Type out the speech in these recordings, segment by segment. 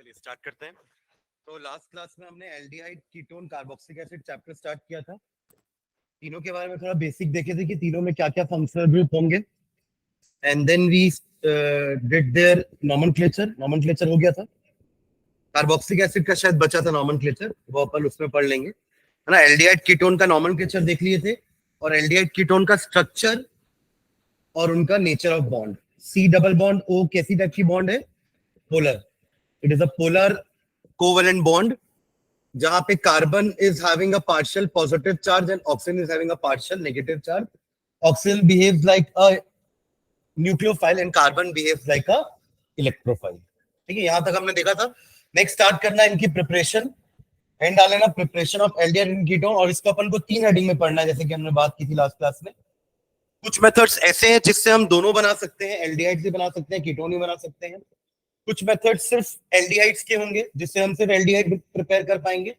चलिए स्टार्ट करते हैं। तो लास्ट क्लास में हमने aldehyde ketone carboxylic acid chapter start किया था। तीनों के बारे में थोड़ा बेसिक देखे थे कि तीनों में क्या क्या फंक्शनल ग्रुप होंगे, and then we did their nomenclature हो गया था। कार्बोक्सिलिक एसिड का शायद बचा था नॉमेनक्लेचर, वो अपन उसमें पढ़ लेंगे, है ना। एल्डिहाइड कीटोन का नॉमेनक्लेचर देख लिए थे, और एल्डिहाइड कीटोन का स्ट्रक्चर और उनका nature of bond. C double bond O कैसी टाइप की बॉन्ड है? Polar. It is a polar covalent bond जहां पे carbon is having a partial positive charge and oxygen is having a partial negative charge. Oxygen behaves like a nucleophile and carbon behaves like a electrophile. ठीक है, यहां तक हमने देखा था। Next start करना है इनकी प्रिपरेशन, एंड डाल लेना प्रिपरेशन ऑफ एल्डिहाइड कीटोन, और इसको अपन को 3 हेडिंग में पढ़ना है, जैसे कि हमने बात की थी लास्ट क्लास में। कुछ मेथड्स ऐसे हैं जिससे हम दोनों बना सकते हैं, एल्डिहाइड से बना सकते हैं, कीटोन भी बना सकते हैं। कुछ मेथड सिर्फ एल्डिहाइड्स के होंगे जिससे हम सिर्फ एल्डिहाइड प्रिपेयर कर पाएंगे,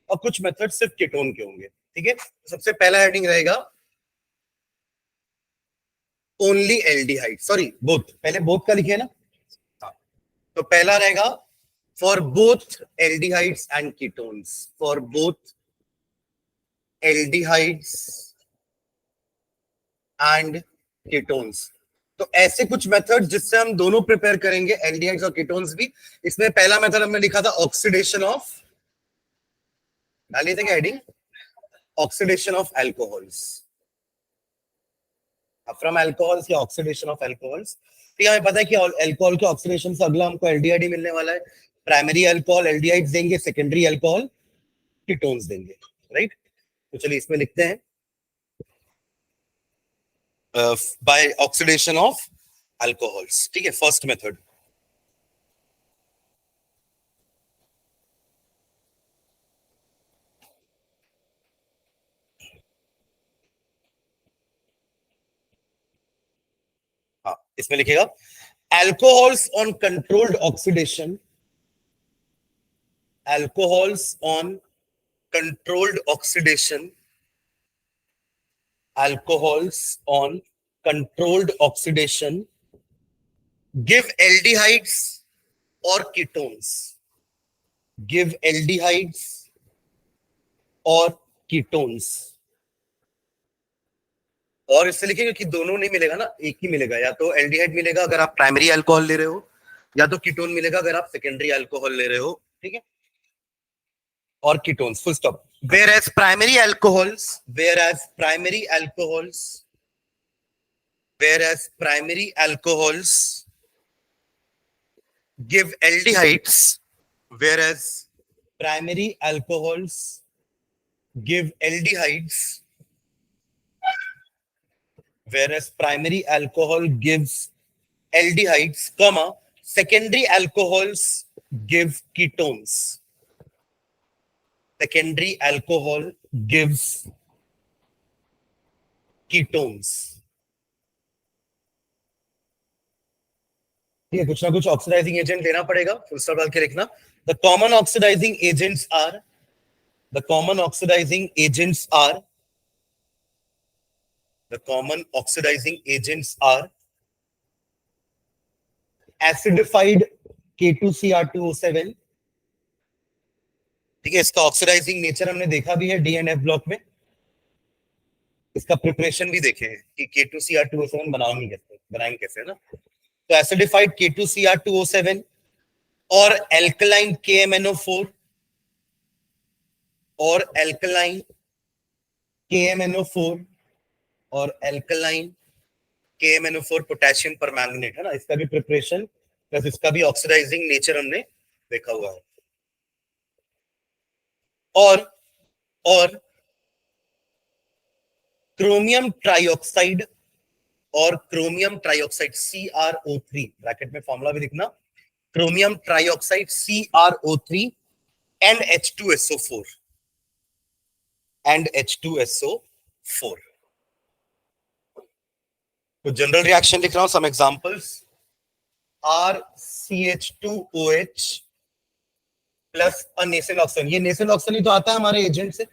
और कुछ मेथड सिर्फ कीटोन के होंगे। ठीक है, सबसे पहला हेडिंग रहेगा ओनली एल्डिहाइड, सॉरी बोथ, पहले बोथ का लिखे ना। तो पहला रहेगा for both aldehydes and ketones, for both aldehydes and ketones. तो ऐसे कुछ मेथड जिससे हम दोनों प्रिपेयर करेंगे, एल्डिहाइड्स और कीटोन्स भी। इसमें पहला मेथड हमने लिखा था ऑक्सीडेशन ऑफ, डालिए थे heading oxidation of alcohols, from alcohols या ऑक्सीडेशन ऑफ अल्कोहल्स। तो हमें पता है कि अल्कोहल के ऑक्सीडेशन से अगला हमको एल्डिहाइड मिलने वाला है। प्राइमरी अल्कोहल एल्डिहाइड्स देंगे, सेकेंडरी अल्कोहल कीटोन्स देंगे, राइट। तो चलिए इसमें लिखते हैं बाय ऑक्सीडेशन ऑफ अल्कोहल्स। ठीक है, फर्स्ट मेथड। हाँ, इसमें लिखेगा alcohols on controlled oxidation, alcohols on controlled oxidation, alcohols on controlled oxidation give aldehydes or ketones, give aldehydes or ketones। और इससे लिखेंगे कि दोनों नहीं मिलेगा ना, एक ही मिलेगा, या तो एल्डिहाइड मिलेगा अगर आप प्राइमरी अल्कोहल ले रहे हो, या तो कीटोन मिलेगा अगर आप सेकेंडरी अल्कोहल ले रहे हो। ठीक है, और ketones, full stop। Whereas primary alcohols, whereas primary alcohols, whereas primary alcohols give aldehydes, whereas primary alcohols give aldehydes, whereas primary alcohol gives aldehydes, comma, secondary alcohols give ketones, secondary alcohol gives ketones। ठीक है, कुछ ना कुछ oxidising agent लेना पड़ेगा, full stop डाल के लिखना। The common oxidising agents are, the common oxidising agents are, the common oxidising agents are acidified K2Cr2O7। ठीक है, इसका ऑक्सीडाइजिंग नेचर हमने देखा भी है डी एंड एफ ब्लॉक में, इसका प्रिपरेशन भी देखे हैं कि K2Cr2O7 बनाएंगे कैसे, ना। तो एसिडिफाइड K2Cr2O7 और एल्कलाइन KMnO4 और एल्कलाइन KMnO4 और एल्कलाइन KMnO4 पोटेशियम परमैंगनेट, है ना। इसका भी प्रिपरेशन प्लस इसका भी ऑक्सीडाइजिंग नेचर हमने देखा हुआ है। और क्रोमियम ट्राइऑक्साइड और क्रोमियम ट्राइऑक्साइड CrO3, ब्रैकेट में फॉर्मूला भी लिखना, chromium trioxide CrO3 and H2SO4 and H2SO4। तो जनरल रिएक्शन लिख रहा हूं, सम एग्जांपल्स, RCH2OH प्लस अ नेसल ऑक्सीजन। ये नेसल ऑक्सीजन ही तो आता है हमारे एजेंट से,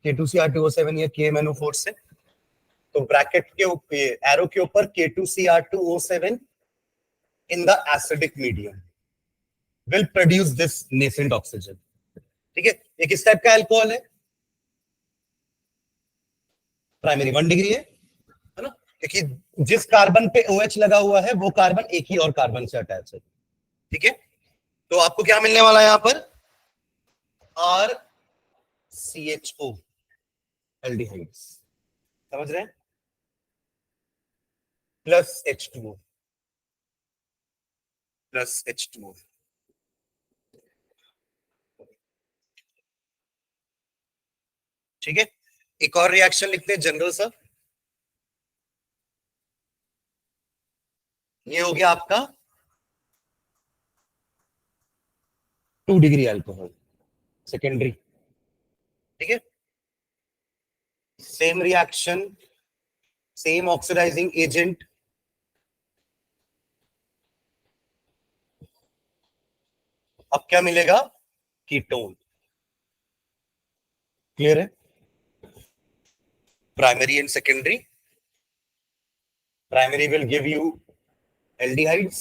K2Cr2O7 या KMnO4 से। तो ब्रैकेट के ऊपर, एरो के ऊपर K2Cr2O7 in the acidic medium, will produce this nascent oxygen. ठीक है, ये किस टाइप का अल्कोहल है? प्राइमरी 1 डिग्री है ना, क्योंकि जिस कार्बन पे OH लगा हुआ है वो कार्बन एक ही और कार्बन से अटैच है. ठीक है, तो आपको क्या मिलने वाला है यहां पर? RCHO एल्डिहाइड्स, समझ रहे हैं? Plus H2O, plus H2O. ठीक है, एक और रिएक्शन लिखते हैं जनरल सा. ये हो गया आपका 2 डिग्री अल्कोहल सेकेंडरी. ठीक है, same reaction, same oxidising agent, अब क्या मिलेगा? कीटोन. क्लियर है? Primary and secondary. Primary will give you aldehydes,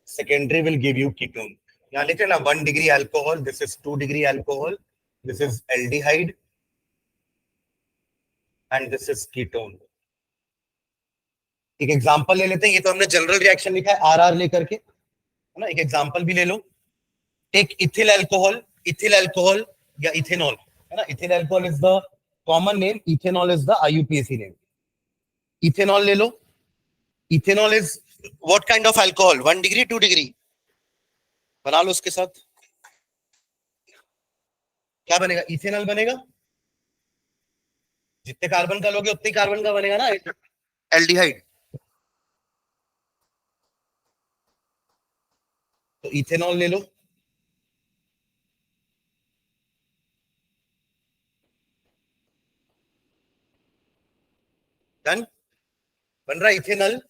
secondary will give you ketone. यहां लिखे ना 1 degree alcohol, this is 2 degree alcohol, this is aldehyde and this is ketone. एक example ले लेते हैं, ये तो हमने जनरल रिएक्शन लिखा है आरआर लेकर के, है ना. एक एग्जांपल भी ले लो. टेक इथिल अल्कोहल या इथेनॉल, है ना. Ethyl alcohol is the common name, ethanol is the IUPAC name. Ethanol ले लो. Ethanol is what kind of alcohol? 1 degree 2 degree? बना लो उसके साथ. क्या बनेगा? इथेनॉल बनेगा. जितने कार्बन का लोगे उतने कार्बन का बनेगा ना एल्डिहाइड. तो इथेनॉल ले लो. डन, बन रहा इथेनॉल.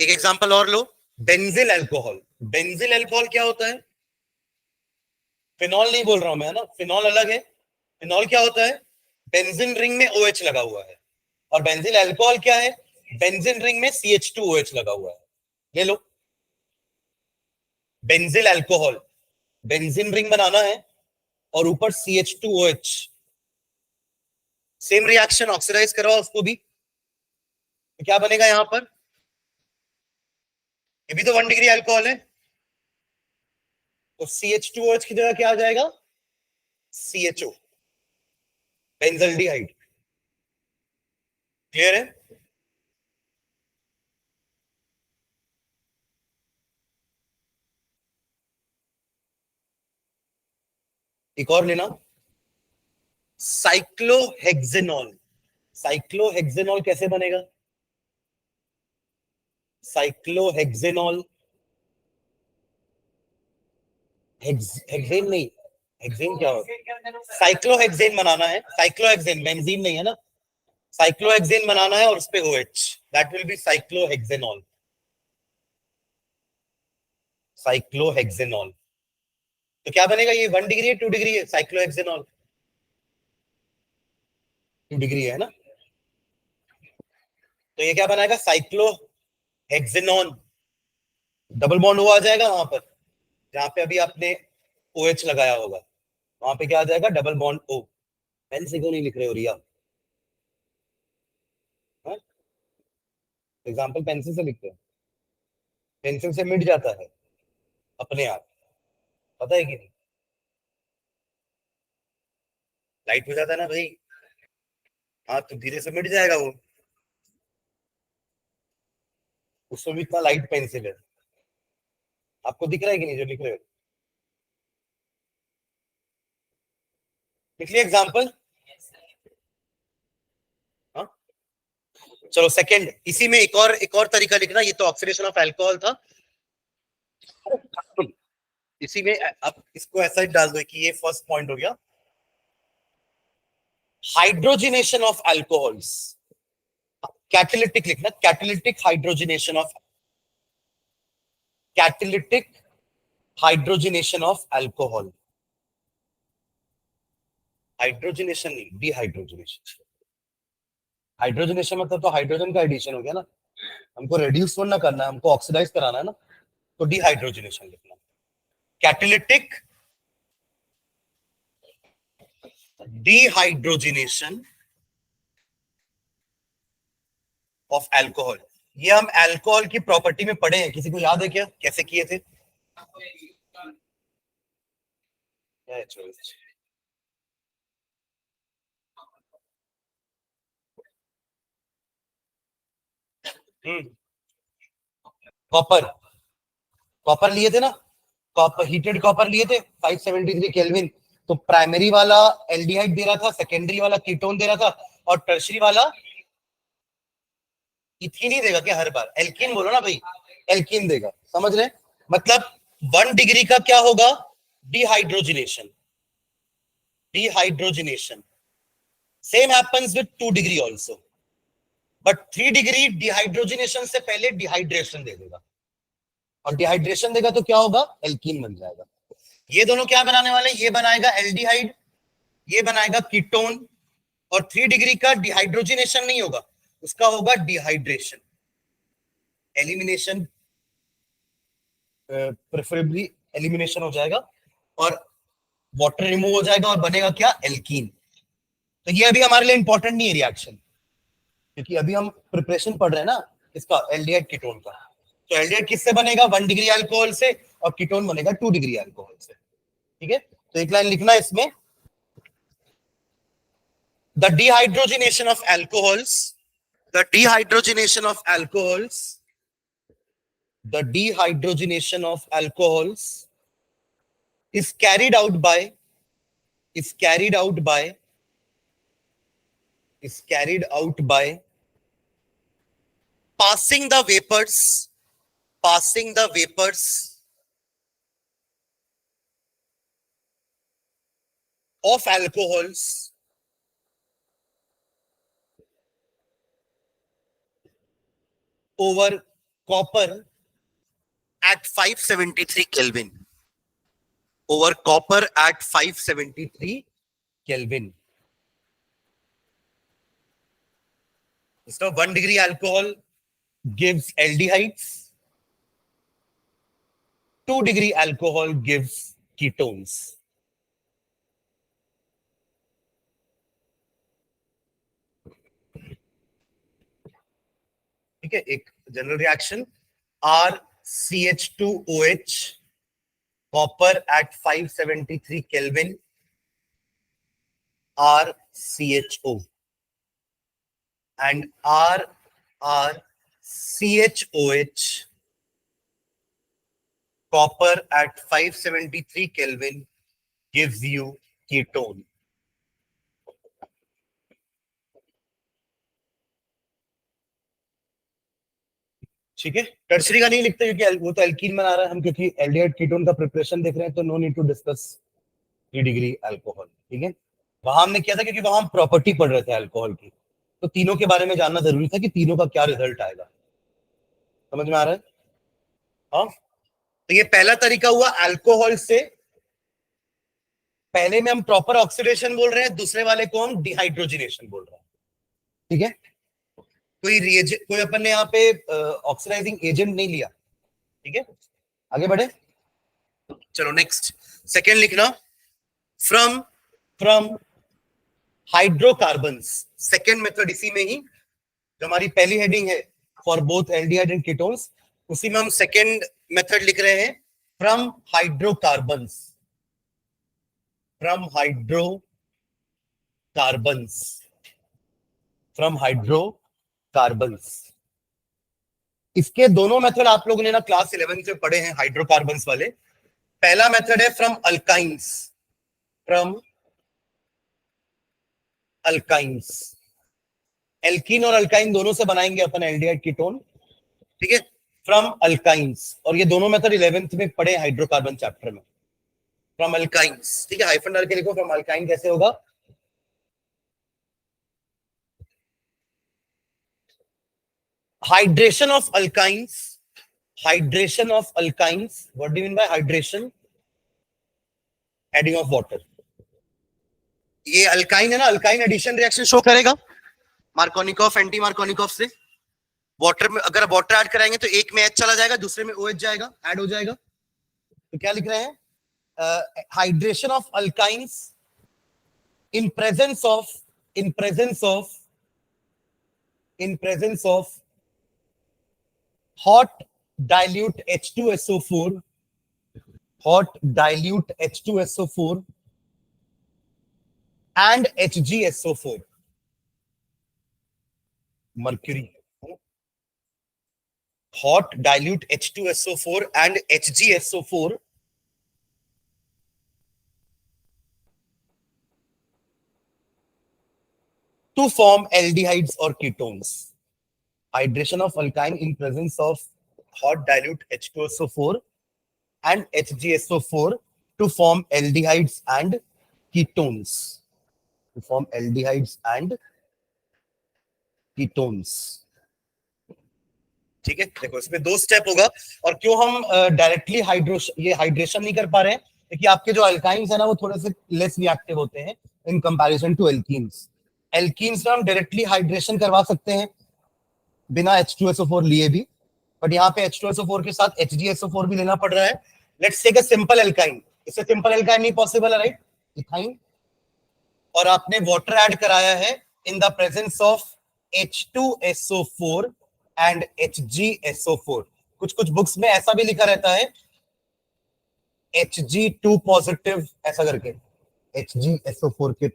एक एग्जांपल और लो, बेंजिल अल्कोहल. बेंजिल अल्कोहल क्या होता है? फिनॉल नहीं बोल रहा हूं मैं, है ना. फिनॉल अलग है. फिनॉल क्या होता है? बेंजीन रिंग में OH लगा हुआ है. और बेंजिल अल्कोहल क्या है? बेंजीन रिंग में CH2OH लगा हुआ है. ले लो बेंजिल अल्कोहल, बेंजीन रिंग बनाना है और ऊपर CH2OH. सेम रिएक्शन, ऑक्सीडाइज करवाओ उसको भी, तो क्या बनेगा यहां पर? ये भी तो 1 डिग्री अल्कोहल है. तो CH2OH की जगह क्या आ जाएगा? CHO, benzaldehyde. क्लियर है? एक और लेना, साइक्लोहेक्सेनॉल. साइक्लोहेक्सेनॉल कैसे बनेगा? साइक्लोहेक्सेनॉल, हेक्सेन नहीं, हेक्सेन क्या होता है? साइक्लोहेक्सेन बनाना है. साइक्लोहेक्सेन बेंजीन नहीं है ना. साइक्लोहेक्सेन बनाना है और उस पे OH, that will be cyclohexanol. Cyclohexanol तो क्या बनेगा? ये 1 डिग्री है 2 डिग्री है? साइक्लोहेक्सेनॉल 2 डिग्री है ना. तो ये क्या बनाएगा? साइक्लोहेक्सेनॉन. डबल बॉन्ड वो आ जाएगा वहां पर जहां पे अभी आपने OH लगाया होगा, वहां पे क्या आ जाएगा? Double bond O. पेन से क्यों नहीं लिख रहे हो रिया? एग्जाम्पल पेंसिल से लिखते हैं. पेंसिल से मिट जाता है अपने आप, पता है कि नहीं? लाइट हो जाता है ना भाई. हाँ, तो धीरे से मिट जाएगा वो. उसमें भी इतना लाइट पेंसिल है. आपको दिख रहा है कि नहीं जो लिख रहे हो? लिख लिया एग्जाम्पल. हाँ, चलो सेकंड. इसी में एक और तरीका लिखना. ये तो ऑक्सीडेशन ऑफ अल्कोहल था. इसी में अब इसको ऐसा ही डाल दो कि ये फर्स्ट पॉइंट हो गया. Hydrogenation of alcohols. कैटालिटिक लिखना, catalytic hydrogenation of, catalytic hydrogenation of alcohol. Hydrogenation नहीं, डिहाइड्रोजिनेशन. हाइड्रोजिनेशन मतलब तो हाइड्रोजन का एडिशन हो गया ना. हमको रेड्यूस ना करना है, हमको ऑक्सीडाइज कराना है ना. तो डिहाइड्रोजिनेशन लिखना. Catalytic dehydrogenation of alcohol. ये हम अल्कोहल की प्रॉपर्टी में पढ़े हैं, किसी को याद है क्या कैसे किए थे? कॉपर, कॉपर लिए थे ना, कॉपर, हीटेड कॉपर लिए थे 573 केल्विन। तो प्राइमरी वाला एल्डिहाइड दे रहा था, सेकेंडरी वाला कीटोन दे रहा था, और टर्शरी वाला इथीन ही देगा क्या हर बार? एल्कीन बोलो ना भाई, एल्कीन देगा, समझ रहे? मतलब 1 डिग्री का क्या होगा? Dehydrogenation, dehydrogenation. Same happens with 2 degree also, but 3 degree dehydrogenation से पहले डिहाइड्रेशन दे देगा, और डिहाइड्रेशन देगा तो क्या होगा? एल्कीन बन जाएगा। ये दोनों क्या बनाने वाले? ये बनाएगा एल्डिहाइड, ये बनाएगा कीटोन, और 3 डिग्री का डिहाइड्रोजिनेशन नहीं होगा, उसका होगा डिहाइड्रेशन, एलिमिनेशन, प्रेफरेबली एलिमिनेशन हो जाएगा, और वाटर रिमूव हो जाएगा, और बनेगा क्या? एल्कीन। तो ये अभी हमारे लिए इंपॉर्टेंट नहीं है रिएक्शन, क्योंकि अभी हम प्रिपरेशन पढ़ रहे हैं ना इसका, एल्डिहाइड कीटोन का। तो एल्डिहाइड किससे बनेगा? 1 डिग्री अल्कोहल से, और कीटोन बनेगा 2 डिग्री अल्कोहल से। ठीक है, तो एक लाइन लिखना इसमें, the dehydrogenation of alcohols, the dehydrogenation of alcohols, the dehydrogenation of alcohols is carried out by is carried out by is carried out by passing the vapors of alcohols over copper at 573 Kelvin, over copper at 573 Kelvin. So 1 degree alcohol gives aldehydes, 2 degree alcohol gives ketones. ठीक है, एक general reaction, RCH2OH copper at 573 Kelvin, RCHO, and RCHOH copper at 573 Kelvin gives you ketone. ठीक है, tertiary का नहीं लिखते क्योंकि वो तो एल्कीन बना रहा है हम, क्योंकि एल्डिहाइड कीटोन का प्रिपरेशन देख रहे हैं, तो no need to discuss 3 degree alcohol. ठीक है, वहां हमने किया था क्योंकि वहां हम प्रॉपर्टी पढ़ रहे थे अल्कोहल की, तो तीनों के बारे में जानना जरूरी था कि तीनों का क्या रिजल्ट आएगा। समझ में आ रहा है? हाँ, तो ये पहला तरीका हुआ अल्कोहल से, पहले में हम प्रॉपर ऑक्सीडेशन बोल रहे हैं, दूसरे वाले को हम डिहाइड्रोजिनेशन बोल रहे हैं। ठीक है, कोई अपन ने यहाँ पे ऑक्सीडाइजिंग एजेंट नहीं लिया। ठीक है, आगे बढ़े, चलो नेक्स्ट, सेकेंड लिखना, फ्रॉम हाइड्रोकार्बन्स, सेकेंड मेथड इसी में ही, जो हमारी पहली हेडिंग है for both aldehyde and ketones, उसी में हम सेकेंड मेथड लिख रहे हैं, फ्रॉम हाइड्रोकार्बन्स, फ्रॉम हाइड्रोकार्बन्स। इसके दोनों मेथड आप लोगों ने ना क्लास 11 में पढ़े हैं, हाइड्रोकार्बन्स वाले। पहला मेथड है फ्रॉम अल्काइंस, एल्कीन और अल्काइन दोनों से बनाएंगे अपन एल्डिहाइड कीटोन। ठीक है, फ्रॉम अल्काइंस, और ये दोनों मेथड 11th में पढ़े हाइड्रोकार्बन चैप्टर में, फ्रॉम अल्काइंस। ठीक है, हाइफन डाल के लिखो, फ्रॉम अल्काइन कैसे होगा? Hydration of alkynes, what do you mean by hydration? Adding of water. ये अल्काइन है ना, अल्काइन एडिशन रिएक्शन शो करेगा मार्कोनिकॉफ, एंटी मार्कोनिकॉफ से। वाटर में अगर वाटर ऐड कराएंगे तो एक में H चला जाएगा, दूसरे में OH जाएगा, ऐड हो जाएगा। तो क्या लिख रहे हैं? hydration of alkynes in presence of hot dilute H2SO4 and HgSO4 mercury. Hot dilute H2SO4 and HgSO4 to form aldehydes or ketones. Hydration of alkyne in presence of hot dilute H2SO4 and HgSO4 to form aldehydes and ketones. ठीक है, देखो इसमें 2 step होगा. और क्यों हम directly hydration नहीं कर पा रहे हैं, क्योंकि आपके जो अल्काइंस है ना वो थोड़े से लेस रिएक्टिव होते हैं in comparison to alkenes. Alkenes में हम डायरेक्टली हाइड्रेशन करवा सकते हैं बिना H2SO4 लिए भी, बट यहाँ पे H2SO4 के साथ HgSO4 भी लेना पड़ रहा है. Let's take a simple alkyne. इससे सिंपल एल्काइन नहीं पॉसिबल है, राइट? इथाइन. और आपने वाटर ऐड कराया है in the presence of H2SO4 and HgSO4. कुछ बुक्स में ऐसा भी लिखा रहता है Hg2 पॉजिटिव ऐसा करके, HgSO4 के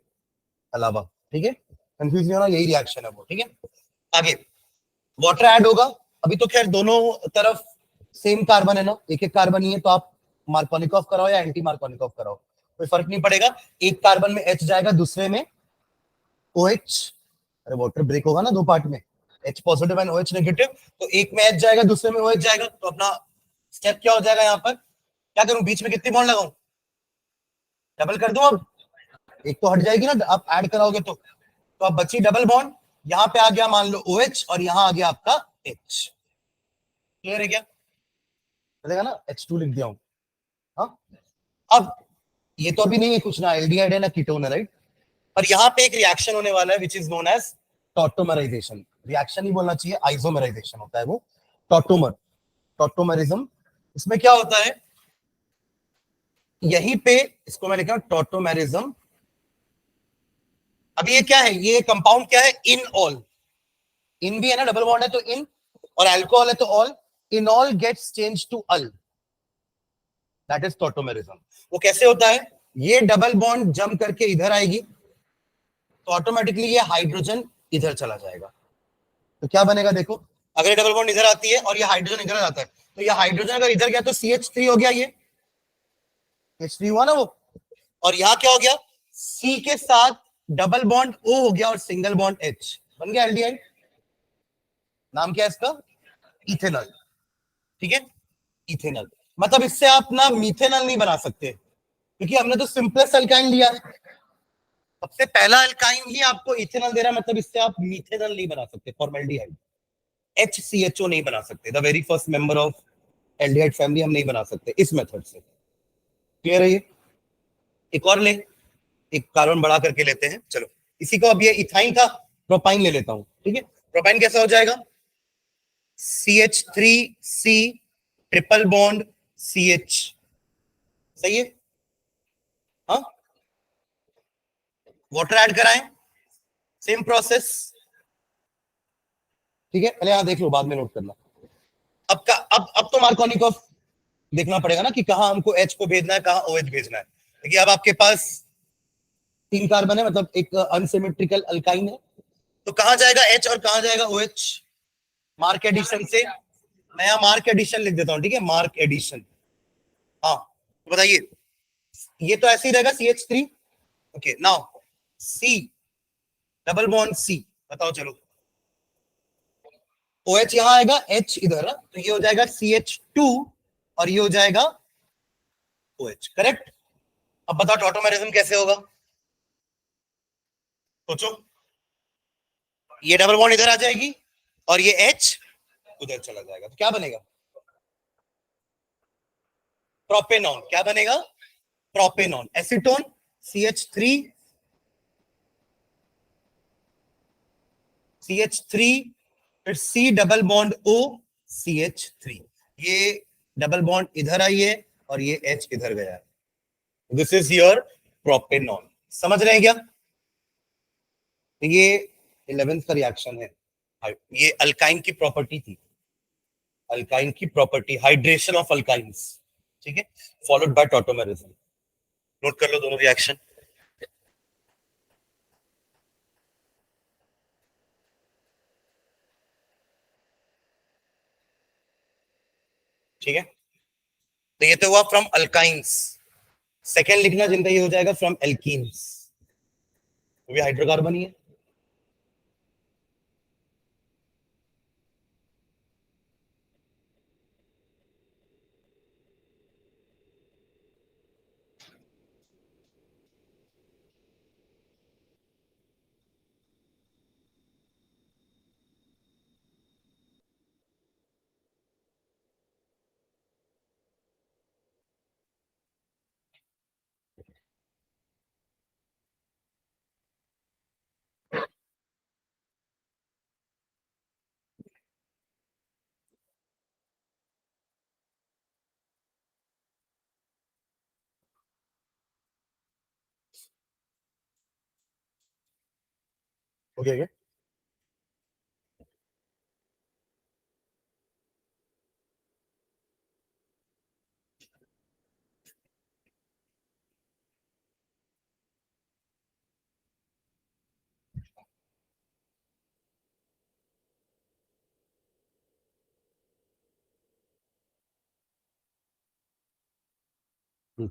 अलावा. ठीक है, कंफ्यूज नहीं होना, यही रिएक्शन है वो. ठीक है, आगे वाटर ऐड होगा. अभी तो खैर दोनों तरफ सेम कार्बन है ना, एक एक कार्बन ही है, तो आप मार्कोनिकॉफ कराओ या एंटी मार्कोनिकॉफ कराओ, कोई फर्क नहीं पड़ेगा. एक कार्बन में H जाएगा, दूसरे में OH. अरे वाटर ब्रेक होगा ना 2 पार्ट में, H positive and OH negative, तो एक में H जाएगा, दूसरे में OH जाएगा. तो अपना स्टेप क्या हो जाएगा यहाँ पर? क्या करूं, बीच में कितनी बॉन्ड लगाऊं? डबल कर दूं. अब एक तो हट जाएगी ना, आप ऐड कराओगे तो अब बची डबल बॉन्ड. यहाँ पे आ गया मान लो OH और यहाँ आ गया आपका H. क्लियर है क्या? चलेगा ना? H2 लिख दिया हूं. हाँ, अब ये तो अभी नहीं है कुछ ना, एल्डिहाइड है ना कीटोन है, राइट? पर यहाँ पे एक रिएक्शन होने वाला है which is known as tautomerization. Reaction ही बोलना चाहिए, आइसोमराइजेशन होता है वो. टॉटोमरिज्म. इसमें क्या होता है, यहीं पे इसको मैं लिखा टॉटोमरिज्म. अभी ये क्या है, ये कंपाउंड क्या है? इनऑल. इन भी है ना, डबल बॉन्ड है तो इन, और अल्कोहल है तो ol. Enol gets change to al, that is tautomerism. वो कैसे होता है? ये डबल बॉन्ड जम करके इधर आएगी तो ऑटोमेटिकली ये हाइड्रोजन इधर चला जाएगा. तो क्या बनेगा देखो, अगर डबल बॉन्ड इधर आती है और ये हाइड्रोजन इधर आता है, तो ये हाइड्रोजन अगर इधर गया तो CH3 हो गया, ये H3 हुआ ना वो. और यहां क्या हो गया? C के साथ डबल बॉन्ड O हो गया और सिंगल बॉन्ड H बन गया एल्डिहाइड. नाम क्या है इसका? इथेनॉल. ठीक है, इथेनॉल. मतलब इससे आप ना मिथेनॉल नहीं बना सकते, क्योंकि हमने तो सिंपलेस्ट अल्काइन लिया है. सबसे पहला अल्काइन ही आपको इथेनॉल दे रहा है, मतलब इससे आप मिथेनॉल नहीं बना सकते. फॉर्मल्डिहाइड HCHO नहीं बना सकते. The very first member of aldehyde family हम नहीं बना सकते इस मेथड से. क्लियर है ये? एक और ले, एक कार्बन बढ़ा करके लेते हैं. चलो इसी को, अब ये इथाइन था, प्रोपाइन ले लेता हूं. ठीक है, प्रोपाइन कैसा हो जाएगा? CH3C triple bond CH. सही है? हाँ, वाटर ऐड कराएं, सेम प्रोसेस. ठीक है, पहले यहां देख लो, बाद में नोट करना. अब तो मार्कोनिकॉफ देखना पड़ेगा ना कि कहां हमको H को भेजना है, कहां OH भेजना है. देखिए अब आपके पास 3 कार्बन है, मतलब एक अनसिमेट्रिकल अल्काइन है, तो कहां जाएगा H और कहां जाएगा OH? मार्क एडिशन से मैं यहां मार्क एडिशन लिख देता हूं. ठीक है, मार्क एडिशन. हाँ, तो बताइए, ये तो ऐसे ही रहेगा CH3. Okay, now C double bond C. बताओ चलो, OH यहां आएगा, H इधर, तो ये हो जाएगा CH2 और ये हो जाएगा OH. करेक्ट? अब बताओ टॉटोमेरिज्म कैसे होगा? सोचो, ये डबल बॉन्ड इधर आ जाएगी और ये H उधर चला जाएगा, तो क्या बनेगा? प्रोपेनॉन. क्या बनेगा? प्रोपेनॉन. एसीटोन CH3 फिर C double bond O CH3. ये डबल बॉन्ड इधर आई है और ये H इधर गया है. This is your propanone. समझ रहे हैं क्या? ये 11th का रिएक्शन है। ये अल्काइन की प्रॉपर्टी थी, अल्काइन की प्रॉपर्टी, हाइड्रेशन ऑफ अल्काइंस। ठीक है, फॉलोड बाय टॉटोमेरिज्म। नोट कर लो दोनों रिएक्शन। ठीक है, तो ये तो हुआ फ्रॉम अल्काइंस। सेकेंड लिखना जिनका ये हो जाएगा फ्रॉम एल्कीन्स, वो भी हाइड्रोकार्बन ही है। हो गया क्या?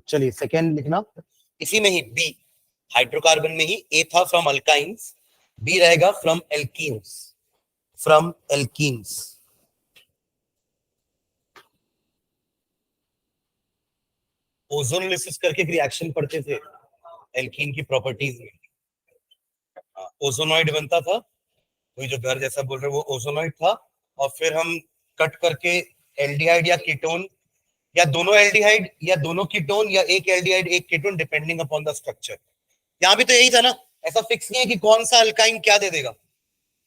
चलिए सेकेंड लिखना, इसी में ही बी, हाइड्रोकार्बन में ही ए था फ्रॉम अल्काइंस, बी रहेगा from alkenes, from alkenes. Ozonolysis करके एक रिएक्शन पढ़ते थे एल्कीन की प्रॉपर्टीज में। ओजोनॉइड बनता था, वही जो घर जैसा बोल रहे हैं वो ओजोनॉइड था, और फिर हम कट करके एल्डिहाइड या कीटोन, या दोनों एल्डिहाइड या दोनों कीटोन, या एक एल्डिहाइड एक ketone, depending upon the structure. यहाँ भी तो यही था ना, ऐसा फिक्स नहीं है कि कौन सा अल्काइन क्या दे देगा,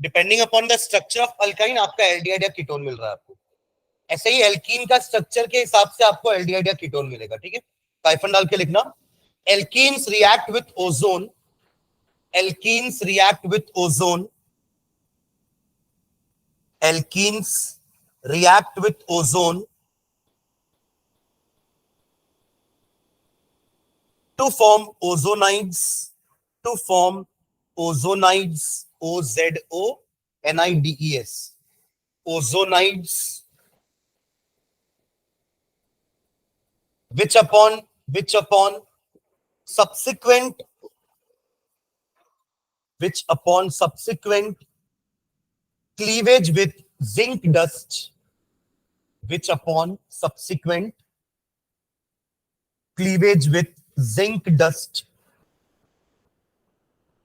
depending upon the structure of alkyne आपका एल्डिहाइड या कीटोन मिल रहा है आपको। ऐसे ही एल्कीन का स्ट्रक्चर के हिसाब से आपको एल्डिहाइड या कीटोन मिलेगा। ठीक है, हाइफन डाल के लिखना, alkenes react with ozone, alkenes react with ozone, alkenes react with ozone to form ozonides, to form ozonides, OZONIDES, ozonides, which upon subsequent cleavage with zinc dust, which upon subsequent cleavage with zinc dust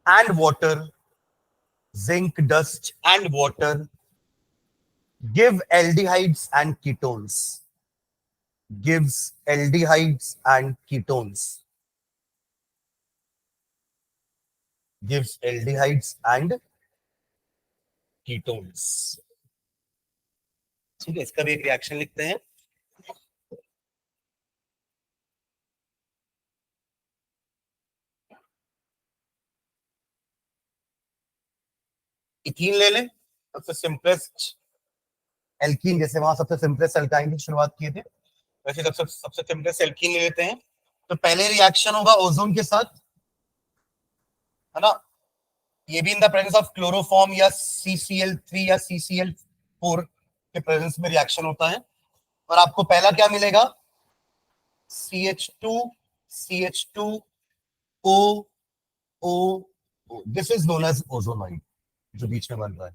and water, zinc dust and water, give aldehydes and ketones, gives aldehydes and ketones, gives aldehydes and ketones। ठीक है, इसका भी एक reaction लिखते हैं। Ethene ले लें, सबसे सिंपलेस्ट एल्कीन, जैसे वहां सबसे सिंपलेस्ट अल्काइन की शुरुआत किए थे, वैसे सबसे सबसे सिंपलेस्ट एल्कीन ले लेते हैं। तो पहले रिएक्शन होगा ओजोन के साथ, है ना, ये भी इन द प्रेजेंस ऑफ क्लोरोफॉर्म या CCl3 या CCl4 के प्रेजेंस में रिएक्शन होता है। और आपको पहला क्या मिलेगा, CH2 CH2O O, this is known as ozonide, जो बीच में बन रहा है।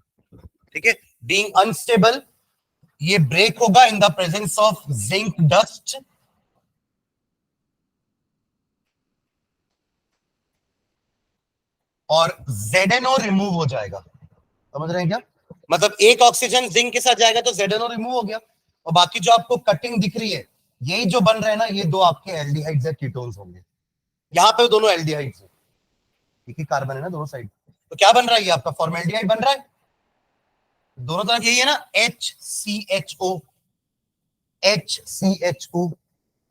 ठीक है, बीइंग अनस्टेबल, ये ब्रेक होगा इन the presence of zinc dust, और ZNO रिमूव हो जाएगा। समझ रहे हैं क्या? मतलब एक ऑक्सीजन जिंक के साथ जाएगा तो ZNO रिमूव हो गया, और बाकी जो आपको कटिंग दिख रही है, यही जो बन रहे हैं ना, ये दो आपके एल्डिहाइड्स या कीटोन्स होंगे। यहाँ पे दोनों एल्डिहाइड्स है, एक ही कार्बन है ना दोनों साइड, तो क्या बन रहा है, ये आपका फॉर्मेल्डिहाइड बन रहा है। दोनों तरफ यही है ना, HCHO,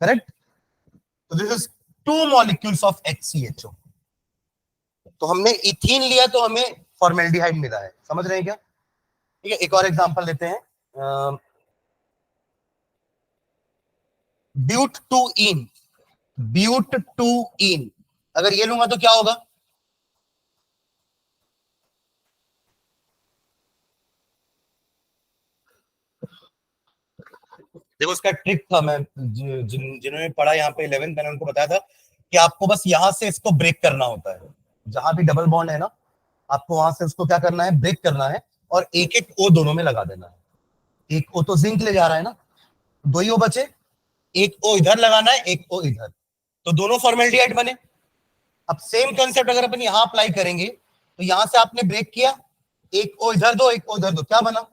करेक्ट। तो this is 2 molecules of HCHO। तो हमने इथीन लिया तो हमें फॉर्मेल्डिहाइड मिला है, समझ रहे हैं क्या? ठीक है, एक और एग्जांपल लेते हैं, ब्यूट टू इन। ब्यूट टू इन अगर ये लूंगा तो क्या होगा? देखो इसका ट्रिक था, मैं जिन्होंने पढ़ा यहाँ पे 11th, मैंने उनको बताया था कि आपको बस यहां से इसको ब्रेक करना होता है, जहां भी डबल बॉन्ड है ना, आपको वहां से उसको क्या करना है, ब्रेक करना है, और एक एक ओ दोनों में लगा देना है। एक ओ तो जिंक ले जा रहा है ना, दो ही ओ बचे, एक ओ इधर लगाना है, एक ओ इधर, तो दोनों फॉर्मेल्डिहाइड बने। अब सेम कंसेप्ट अगर अपन यहां अप्लाई करेंगे, तो यहां से आपने ब्रेक किया, एक ओ इधर दो, एक ओ इधर दो, क्या बना?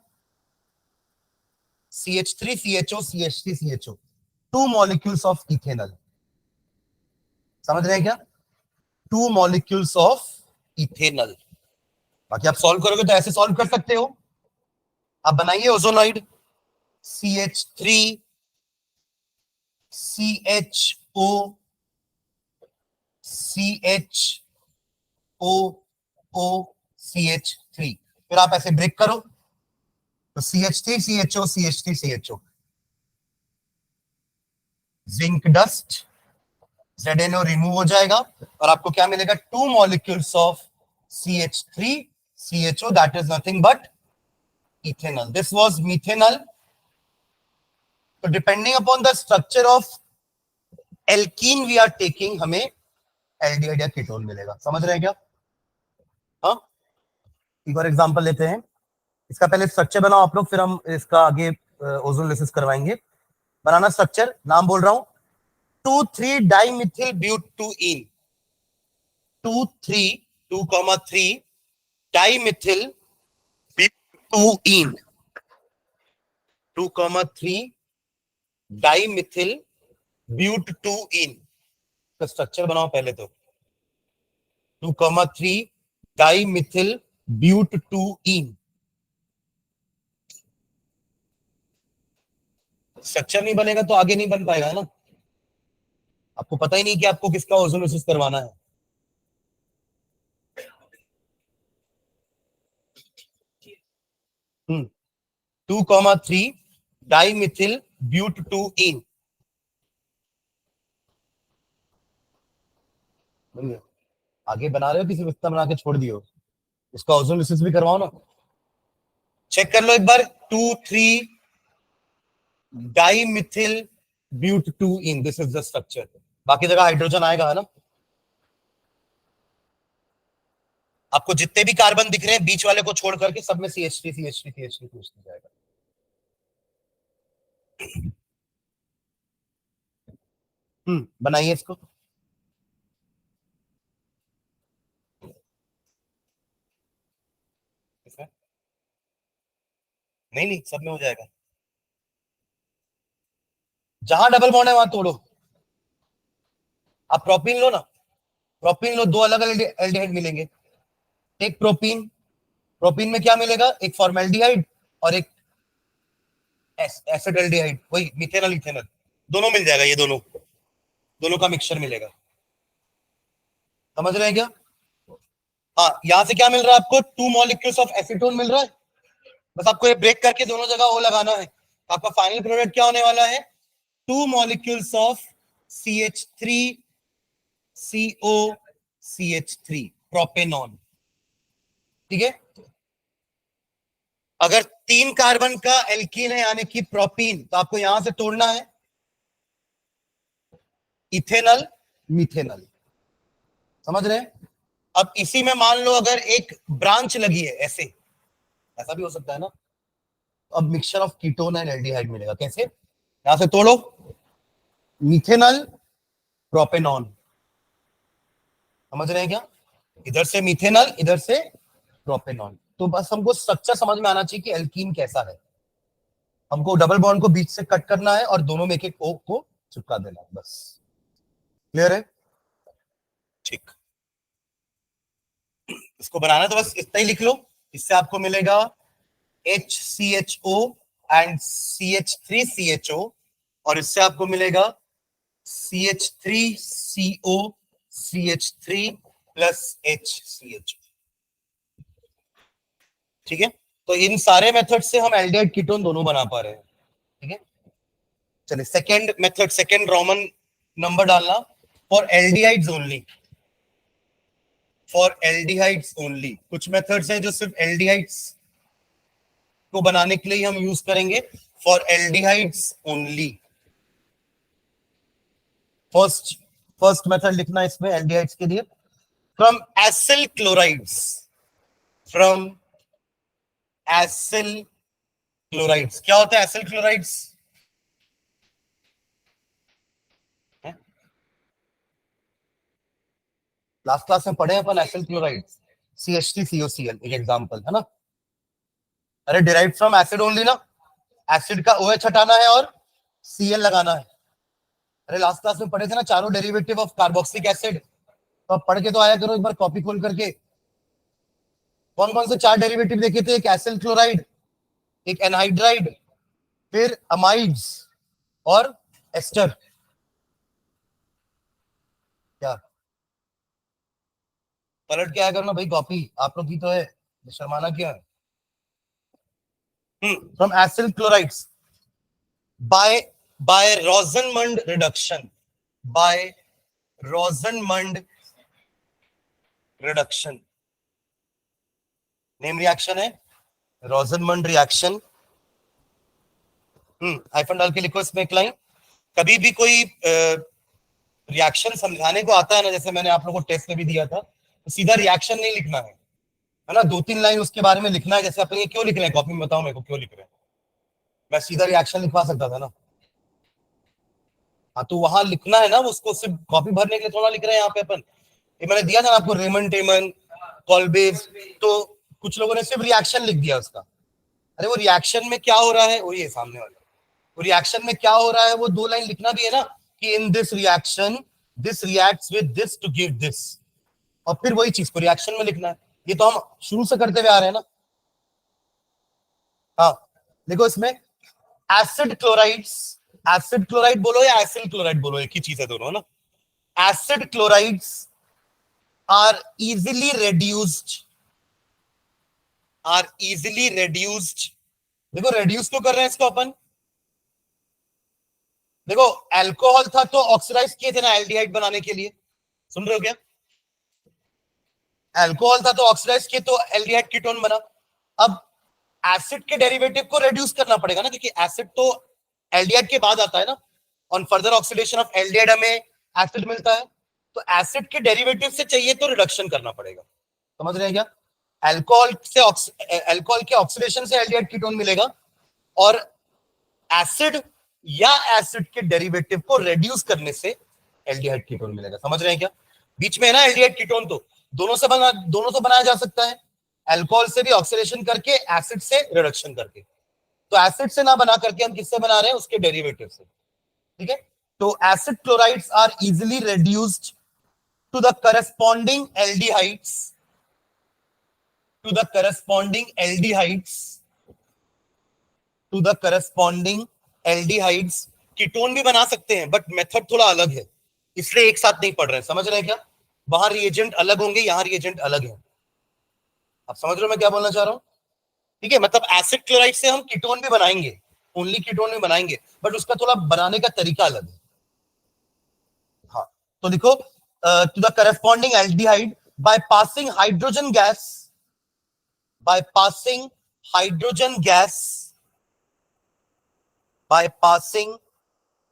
CH3 CHO CH3 CHO, 2 molecules of ethanol। समझ रहे हैं क्या? 2 molecules of ethanol। बाकी आप सॉल्व करोगे तो ऐसे सॉल्व कर सकते हो। आप बनाइए ओजोनॉइड, CH3 CHO CHO CH3, फिर आप ऐसे ब्रेक करो तो CH3 CHO CH3 CHO, zinc dust, ZNO remove हो जाएगा और आपको क्या मिलेगा? 2 molecules of CH3 CHO, that is nothing but ethanol. This was methanol. तो depending upon the structure of alkene we are taking, हमें एल्डिहाइड या कीटोन मिलेगा। समझ रहे हैं क्या? हाँ, एक और एग्जांपल लेते हैं। इसका पहले स्ट्रक्चर बनाओ आप लोग, फिर हम इसका आगे ओजोनलिसिस करवाएंगे। बनाना स्ट्रक्चर, नाम बोल रहा हूं, 2,3 dimethyl but two ene. 2,3 dimethyl but two ene. 2,3 dimethyl but two ene का स्ट्रक्चर बनाओ पहले तो। 2,3 dimethyl but two in. Structure नहीं बनेगा तो आगे नहीं बन पाएगा ना। आपको पता ही नहीं कि आपको किसका ओजोनोसिस करवाना है। 2,3 डाइमिथिल ब्यूट टू इन। आगे बना रहे हो किसी इतना बना के छोड़ दियो, उसका ओजोनोसिस भी करवाओ ना। चेक कर लो एक बार, 2,3 dimethyl but two ene, this is the structure. बाकी जगह हाइड्रोजन आएगा है ना। आपको जितने भी कार्बन दिख रहे हैं बीच वाले को छोड़ करके सब में CH3 CH3 CH3 CH3 जाएगा। बनाइए इसको। नहीं नहीं, सब में हो जाएगा। जहां डबल बॉन्ड है वहां तोड़ो। आप प्रोपीन लो ना, प्रोपीन लो, दो अलग अलग एल्डिहाइड मिलेंगे। एक प्रोपीन, प्रोपीन में क्या मिलेगा? एक फॉर्मेल्डिहाइड और एक एसिडल्डिहाइड, वही मिथेनॉल इथेनॉल, दोनों मिल जाएगा। ये दोनों दोनों का मिक्सचर मिलेगा। समझ रहे हैं क्या? हाँ, यहां से क्या मिल रहा है आपको? 2 मॉलिक्यूल्स ऑफ एसीटोन मिल रहा है। बस आपको ये ब्रेक करके दोनों जगह ओ लगाना है। आपका फाइनल प्रोडक्ट क्या होने वाला है? 2 molecules of CH3 CO CH3, propanone. ठीक है, अगर 3 कार्बन का एल्कीन है यानी कि प्रोपीन, तो आपको यहां से तोड़ना है इथेनॉल मिथेनॉल। समझ रहे हैं? अब इसी में मान लो अगर एक ब्रांच लगी है ऐसे, ऐसा भी हो सकता है ना। अब mixture of ketone and aldehyde मिलेगा कैसे? यहां से तोड़ो, मिथेनॉल प्रोपेनॉन। समझ रहे हैं क्या? इधर से मिथेनॉल, इधर से प्रोपेनॉन। तो बस हमको स्ट्रक्चर समझ में आना चाहिए कि एल्कीन कैसा है। हमको डबल बॉन्ड को बीच से कट करना है और दोनों में एक एक ओ को चिपका देना है, बस। क्लियर है? ठीक, इसको बनाना तो बस इतना ही लिख लो। इससे आपको मिलेगा HCHO एंड CH3CHO, और इससे आपको मिलेगा CH3CO CH3 प्लस HCH। ठीक है, तो इन सारे मेथड से हम एल्डिहाइड कीटोन दोनों बना पा रहे हैं। ठीक है, चलिए second method, second roman number डालना for aldehydes only. For aldehydes only कुछ मेथड्स हैं जो सिर्फ एल्डिहाइड्स को बनाने के लिए हम यूज करेंगे। For aldehydes only, first method लिखना इसमें एल्डिहाइड्स के लिए, from acyl chlorides, from acyl chlorides. क्या होता है एसिल क्लोराइड्स? लास्ट क्लास में पढ़े अपन एसिल क्लोराइड, CH3COCl एक एग्जांपल है ना। अरे डिराइव फ्रॉम एसिड ओनली ना, एसिड का OH हटाना है और Cl लगाना है। अरे लास्ट क्लास में पढ़े थे ना चारों डेरिवेटिव ऑफ कार्बोक्सिलिक एसिड, तो अब पढ़ के तो आया करो एक बार कॉपी खोल करके। कौन कौन से चार डेरिवेटिव देखे थे? एक एसिल क्लोराइड, एक एनहाइड्राइड, फिर अमाइड्स और एस्टर। क्या पलट के आया करना भाई, कॉपी आप लोग की तो है, शर्माना क्या है। From acyl chlorides by Rosenmund reduction, by Rosenmund reduction, name reaction है रोजनमंड रिएक्शन। हाइफन डाल के लिखो इसमें एक लाइन। कभी भी कोई रिएक्शन समझाने को आता है ना, जैसे मैंने आप लोगों को टेस्ट में भी दिया था, तो सीधा रिएक्शन नहीं लिखना है ना, 2-3 लाइन उसके बारे में लिखना है। जैसे अपन ये क्यों लिख रहे हैं कॉपी में, बताओ मेरे को क्यों लिख रहे हैं? मैं सीधा रिएक्शन लिखवा सकता था ना। हाँ तो वहां लिखना है ना, उसको सिर्फ कॉपी भरने के लिए थोड़ा लिख रहे हैं यहाँ पे अपन। ये मैंने दिया था ना आपको, रेमन टेमन कॉलबेज, तो कुछ लोगों ने सिर्फ रिएक्शन लिख दिया उसका। अरे वो रिएक्शन में क्या हो रहा है, वो ये सामने वाला, वो रिएक्शन में क्या हो रहा है वो 2 लाइन लिखना भी है ना, कि in this reaction this reacts with this to give this, और फिर वही चीज को रिएक्शन में लिखना है। ये तो हम शुरू से करते हुए आ रहे हैं ना। हाँ देखो इसमें एसिड क्लोराइड्स, एसिड क्लोराइड बोलो या एसिल क्लोराइड बोलो, एक ही चीज है दोनों ना। Acid chlorides are easily reduced, are easily reduced. देखो रेड्यूस तो कर रहे हैं इसको अपन। देखो अल्कोहल था तो ऑक्सीडाइज किए थे ना एल्डिहाइड बनाने के लिए, सुन रहे हो क्या? अल्कोहल था तो ऑक्सीडाइज किए तो एल्डिहाइड कीटोन बना। अब एसिड के डेरिवेटिव को रेड्यूस करना पड़ेगा ना, क्योंकि एसिड तो एल्डिहाइड के बाद आता है ना। On further oxidation of aldehyde हमें एसिड मिलता है, तो एसिड के डेरिवेटिव से चाहिए तो रिडक्शन करना पड़ेगा। समझ रहे हैं क्या? अल्कोहल अल्कोहल के ऑक्सीडेशन से एल्डिहाइड कीटोन मिलेगा, और एसिड या एसिड के डेरिवेटिव को रेड्यूस करने से एल्डिहाइड कीटोन मिलेगा। समझ रहे हैं क्या? बीच में है ना एल्डिहाइड कीटोन, तो दोनों से बनाया जा सकता है, अल्कोहल से भी ऑक्सीडेशन करके, एसिड से रिडक्शन करके। तो एसिड से ना बना करके हम किससे बना रहे हैं? उसके डेरिवेटिव से। ठीक है, तो acid chlorides are easily reduced to the corresponding aldehydes, to the corresponding aldehydes, to the corresponding aldehydes. Ketone भी बना सकते हैं बट मेथड थोड़ा अलग है, इसलिए एक साथ नहीं पढ़ रहे हैं। समझ रहे हैं क्या? वहां रिएजेंट अलग होंगे, यहां रिएजेंट अलग है। आप समझ रहे हो मैं क्या बोलना चाह रहा हूं? ठीक है, मतलब एसिड क्लोराइड से हम कीटोन भी बनाएंगे, ओनली कीटोन भी बनाएंगे, बट उसका थोड़ा बनाने का तरीका अलग है। हाँ तो देखो, to the corresponding aldehyde by passing hydrogen gas, by passing hydrogen gas, by passing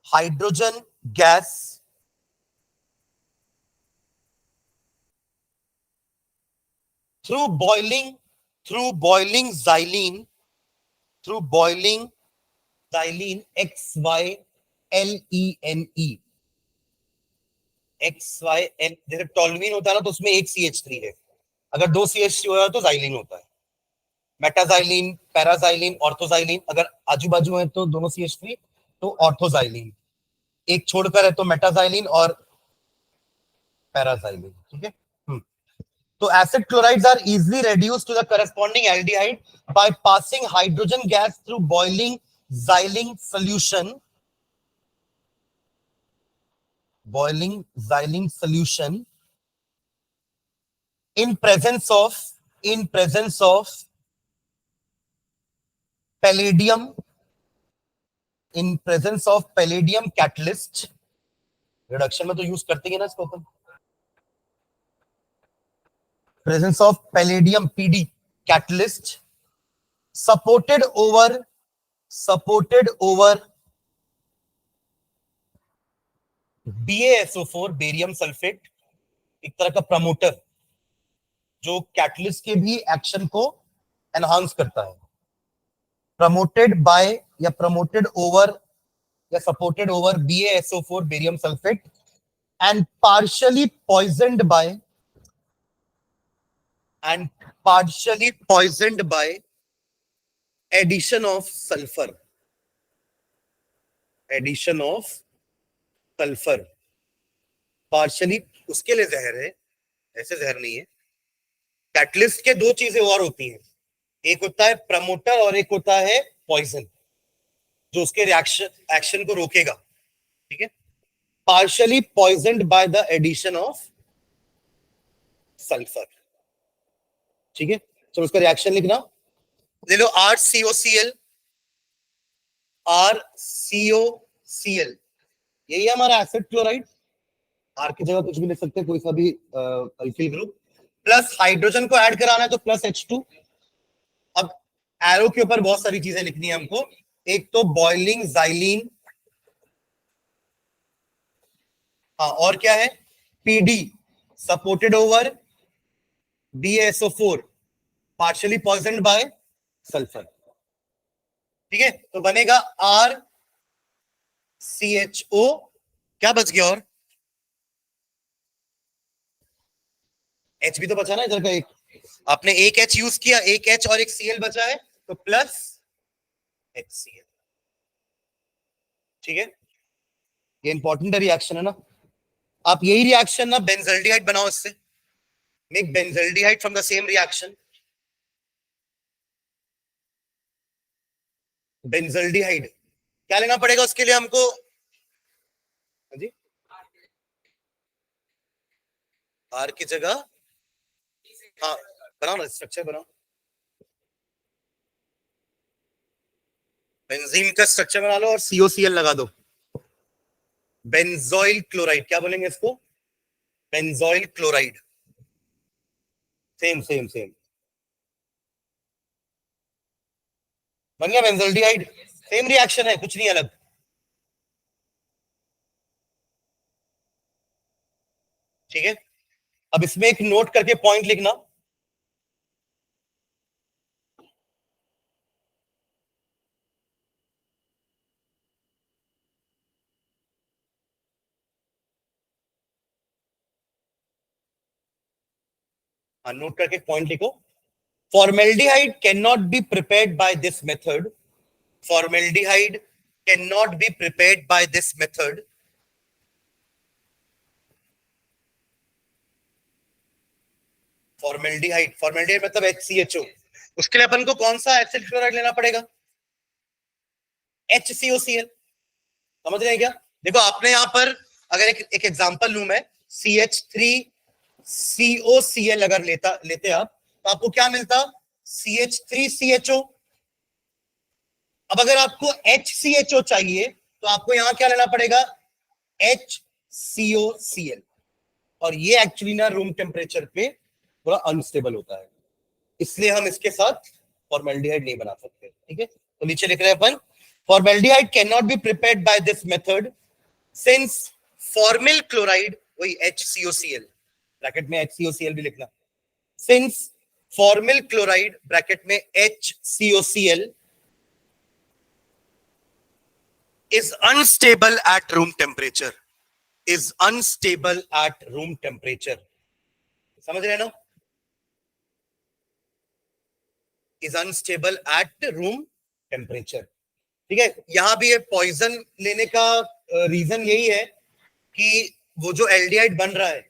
hydrogen gas through boiling, through boiling xylene, through boiling xylene, XYLENE, XYL, जैसे टोल्यूइन होता है ना तो उसमें एक CH3 है, अगर 2 CH3 हो तो xylene होता है। मेटाजाइलिन, पैराजाइलिन, ऑर्थोजाइलिन, अगर आजू बाजू है तो दोनों CH3 तो ऑर्थोजाइलिन, एक छोड़कर है तो मेटाजाइलिन और पैराजाइलिन। ठीक है, तो acid chlorides are easily reduced to the corresponding aldehyde by passing hydrogen gas through boiling xylene solution, boiling xylene solution in presence of palladium catalyst. Reduction में तो यूज करते हैं ना इसको अपन. Presence of palladium PD catalyst supported over BaSO4 barium sulphate, एक तरह का promoter जो कैटलिस्ट के भी एक्शन को एनहांस करता है. प्रमोटेड बाय या प्रमोटेड ओवर या supported over BaSO4 barium sulphate and partially poisoned by addition of sulfur. Partially उसके लिए जहर है, ऐसे जहर नहीं है. कैटलिस्ट के दो चीजें और होती हैं, एक होता है प्रमोटर और एक होता है पॉइजन, जो उसके एक्शन को रोकेगा. ठीक है. Partially poisoned by the addition of sulphur. ठीक है. तो उसका रिएक्शन लिखना, ले लो RCOCl. यही है हमारा एसिड क्लोराइड. आर की जगह कुछ भी लिख सकते हैं, कोई सा भी अल्किल ग्रुप. प्लस हाइड्रोजन को ऐड कराना है तो प्लस H2. अब एरो के ऊपर बहुत सारी चीजें लिखनी है हमको. एक तो बॉइलिंग जाइलिन, हाँ, और क्या है, PD supported over BaSO4 partially poisoned by sulphur. ठीक है. तो बनेगा RCHO. क्या बच गया और H भी तो बचा ना इधर का. एक आपने एक H यूज किया, एक H और एक Cl बचा है, तो प्लस HCl. ठीक है. ये इंपॉर्टेंट रिएक्शन है ना. आप यही रिएक्शन ना बेंजल्डिहाइड बनाओ, इससे make benzaldehyde from the same reaction. Benzaldehyde क्या लेना पड़ेगा उसके लिए हमको जी, आर की जगह, हाँ बनाओ ना, स्ट्रक्चर बनाओ. बेंजीन का स्ट्रक्चर बना लो और COCl लगा दो. बेंजोइल क्लोराइड, क्या बोलेंगे इसको, बेंजोइल क्लोराइड. सेम बन गया बेंजल्डिहाइड. सेम रिएक्शन है, कुछ नहीं अलग. ठीक है. अब इसमें एक नोट करके पॉइंट लिखना, नोट करके पॉइंट लिखो. Formaldehyde can not be prepared by this method. Formaldehyde can not be prepared by this method. Formaldehyde मतलब HCHO. उसके लिए अपन को कौन सा एसिड क्लोराइड लेना पड़ेगा, HCOCl. समझ रहे हैं क्या. देखो आपने यहां पर अगर एक एग्जांपल लूं मैं, CH3COCl अगर लेते आप, तो आपको क्या मिलता, CH3CHO. अब अगर आपको HCHO चाहिए तो आपको यहां क्या लेना पड़ेगा, HCOCl. और ये एक्चुअली ना रूम टेम्परेचर पे थोड़ा अनस्टेबल होता है, इसलिए हम इसके साथ फॉर्मेल्डिहाइड नहीं बना सकते. ठीक है. तो नीचे लिख रहे हैं अपन, formaldehyde can not be prepared by this method since formal chloride, वही HCOCl, ब्रैकेट में HCOCl भी लिखना, सिंस फॉर्मिल क्लोराइड ब्रैकेट में HCOCl is unstable at room temperature. समझ रहे हैं ना. is unstable at room temperature. ठीक है. यहां भी ये पॉइजन लेने का रीजन यही है कि वो जो एल्डिहाइड बन रहा है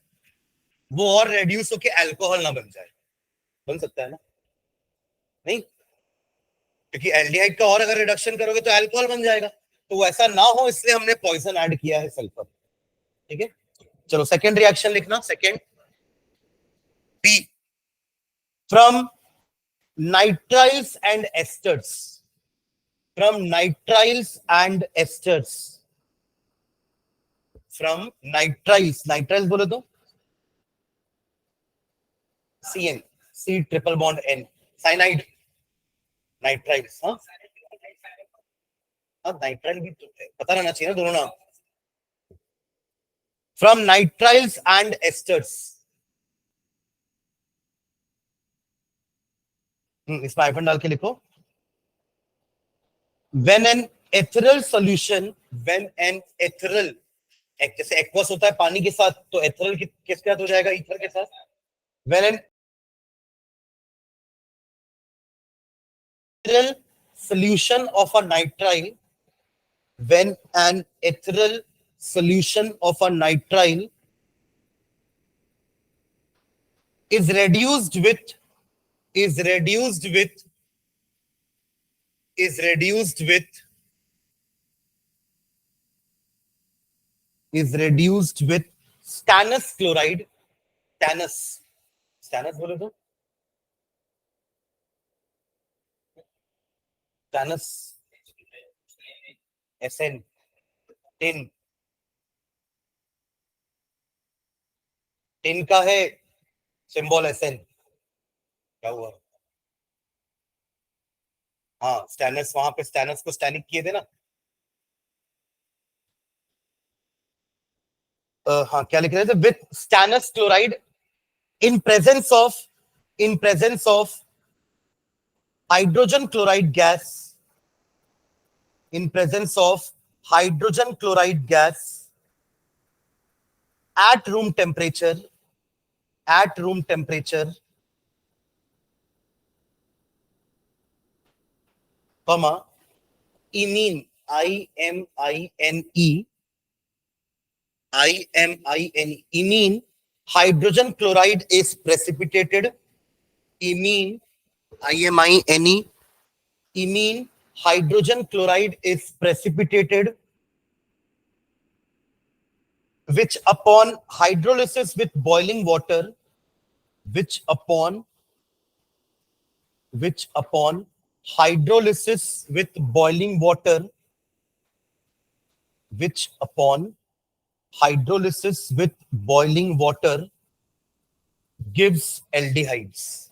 वो और रेड्यूस होके अल्कोहल ना बन जाए. बन सकता है ना, नहीं, क्योंकि एल्डिहाइड का और अगर रिडक्शन करोगे तो अल्कोहल बन जाएगा, तो वो ऐसा ना हो इसलिए हमने पॉइजन ऐड किया है, सल्फर. ठीक है, चलो सेकेंड रिएक्शन लिखना, second P from nitriles and esters, from nitriles and esters, from nitriles बोलो तो CN, C triple bond N, cyanide, nitriles, हाँ हाँ नाइट्राइल भी तो पता रहना चाहिए ना दोनों नाम, from nitriles and esters, इसमें आइफन डाल के लिखो, when an ethereal solution, when an ethereal, जैसे एक्वस होता है पानी के साथ, तो एथरल किसके साथ हो जाएगा, ईथर के साथ, when an ethereal solution of a nitrile, when an ethereal solution of a nitrile is reduced with is reduced with is reduced with is reduced with stannous chloride, stannous बोले तो stannous, SN, tin का है symbol SN, क्या हुआ, हाँ stannous, वहां पे stannous को स्टैनिक किए थे ना, हाँ क्या लिख रहे थे, with stannous chloride in presence of in presence of hydrogen chloride gas, in presence of hydrogen chloride gas at room temperature, comma imine, imine hydrogen chloride is precipitated, imine hydrogen chloride is precipitated, which upon hydrolysis with boiling water, which upon hydrolysis with boiling water, which upon hydrolysis with boiling water gives aldehydes,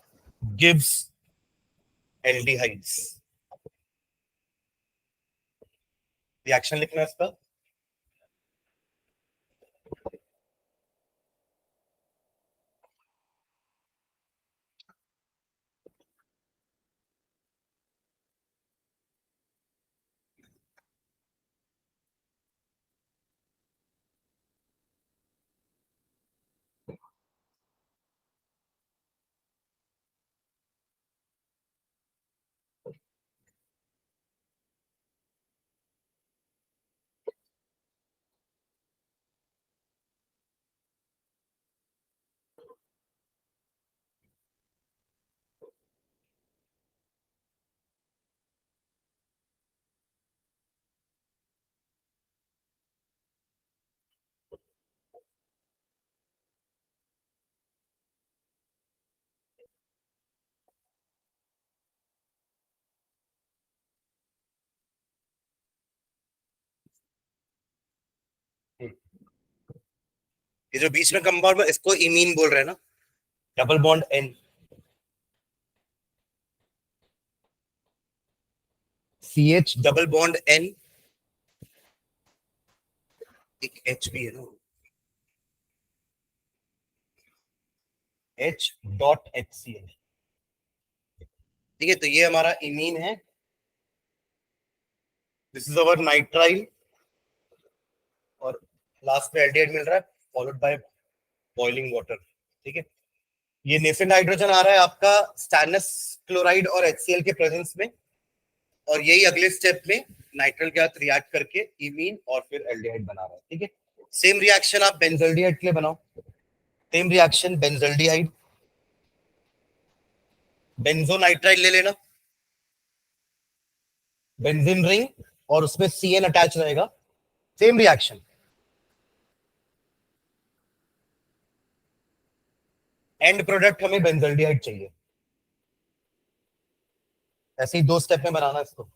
reaction लिखना है इसका, ये जो बीच में compound में इसको imine बोल रहे हैं ना, double bond N, CH double bond N, एक H भी है ना, H.HCl, ठीक है, तो ये हमारा इमीन है, दिस इज अवर नाइट्राइल, और लास्ट में एल्डिहाइड मिल रहा है फॉलोड बाय बॉइलिंग वाटर, ठीक है, ये नेसेंट हाइड्रोजन आ रहा है आपका स्टैनस क्लोराइड और HCl के प्रेजेंस में, और यही अगले स्टेप में नाइट्राइल के साथ रिएक्ट करके इमीन और फिर एल्डिहाइड बना रहा है, ठीक है, सेम रिएक्शन आप बेंजल्डिहाइड के लिए बनाओ, सेम रिएक्शन बेंजल्डिहाइड, बेंजोनाइट्राइल ले लेना, बेंजीन रिंग और उसमें CN अटैच रहेगा, सेम रिएक्शन, एंड प्रोडक्ट हमें बेंजल्डिहाइड चाहिए। ऐसे ही 2 स्टेप में बनाना इसको।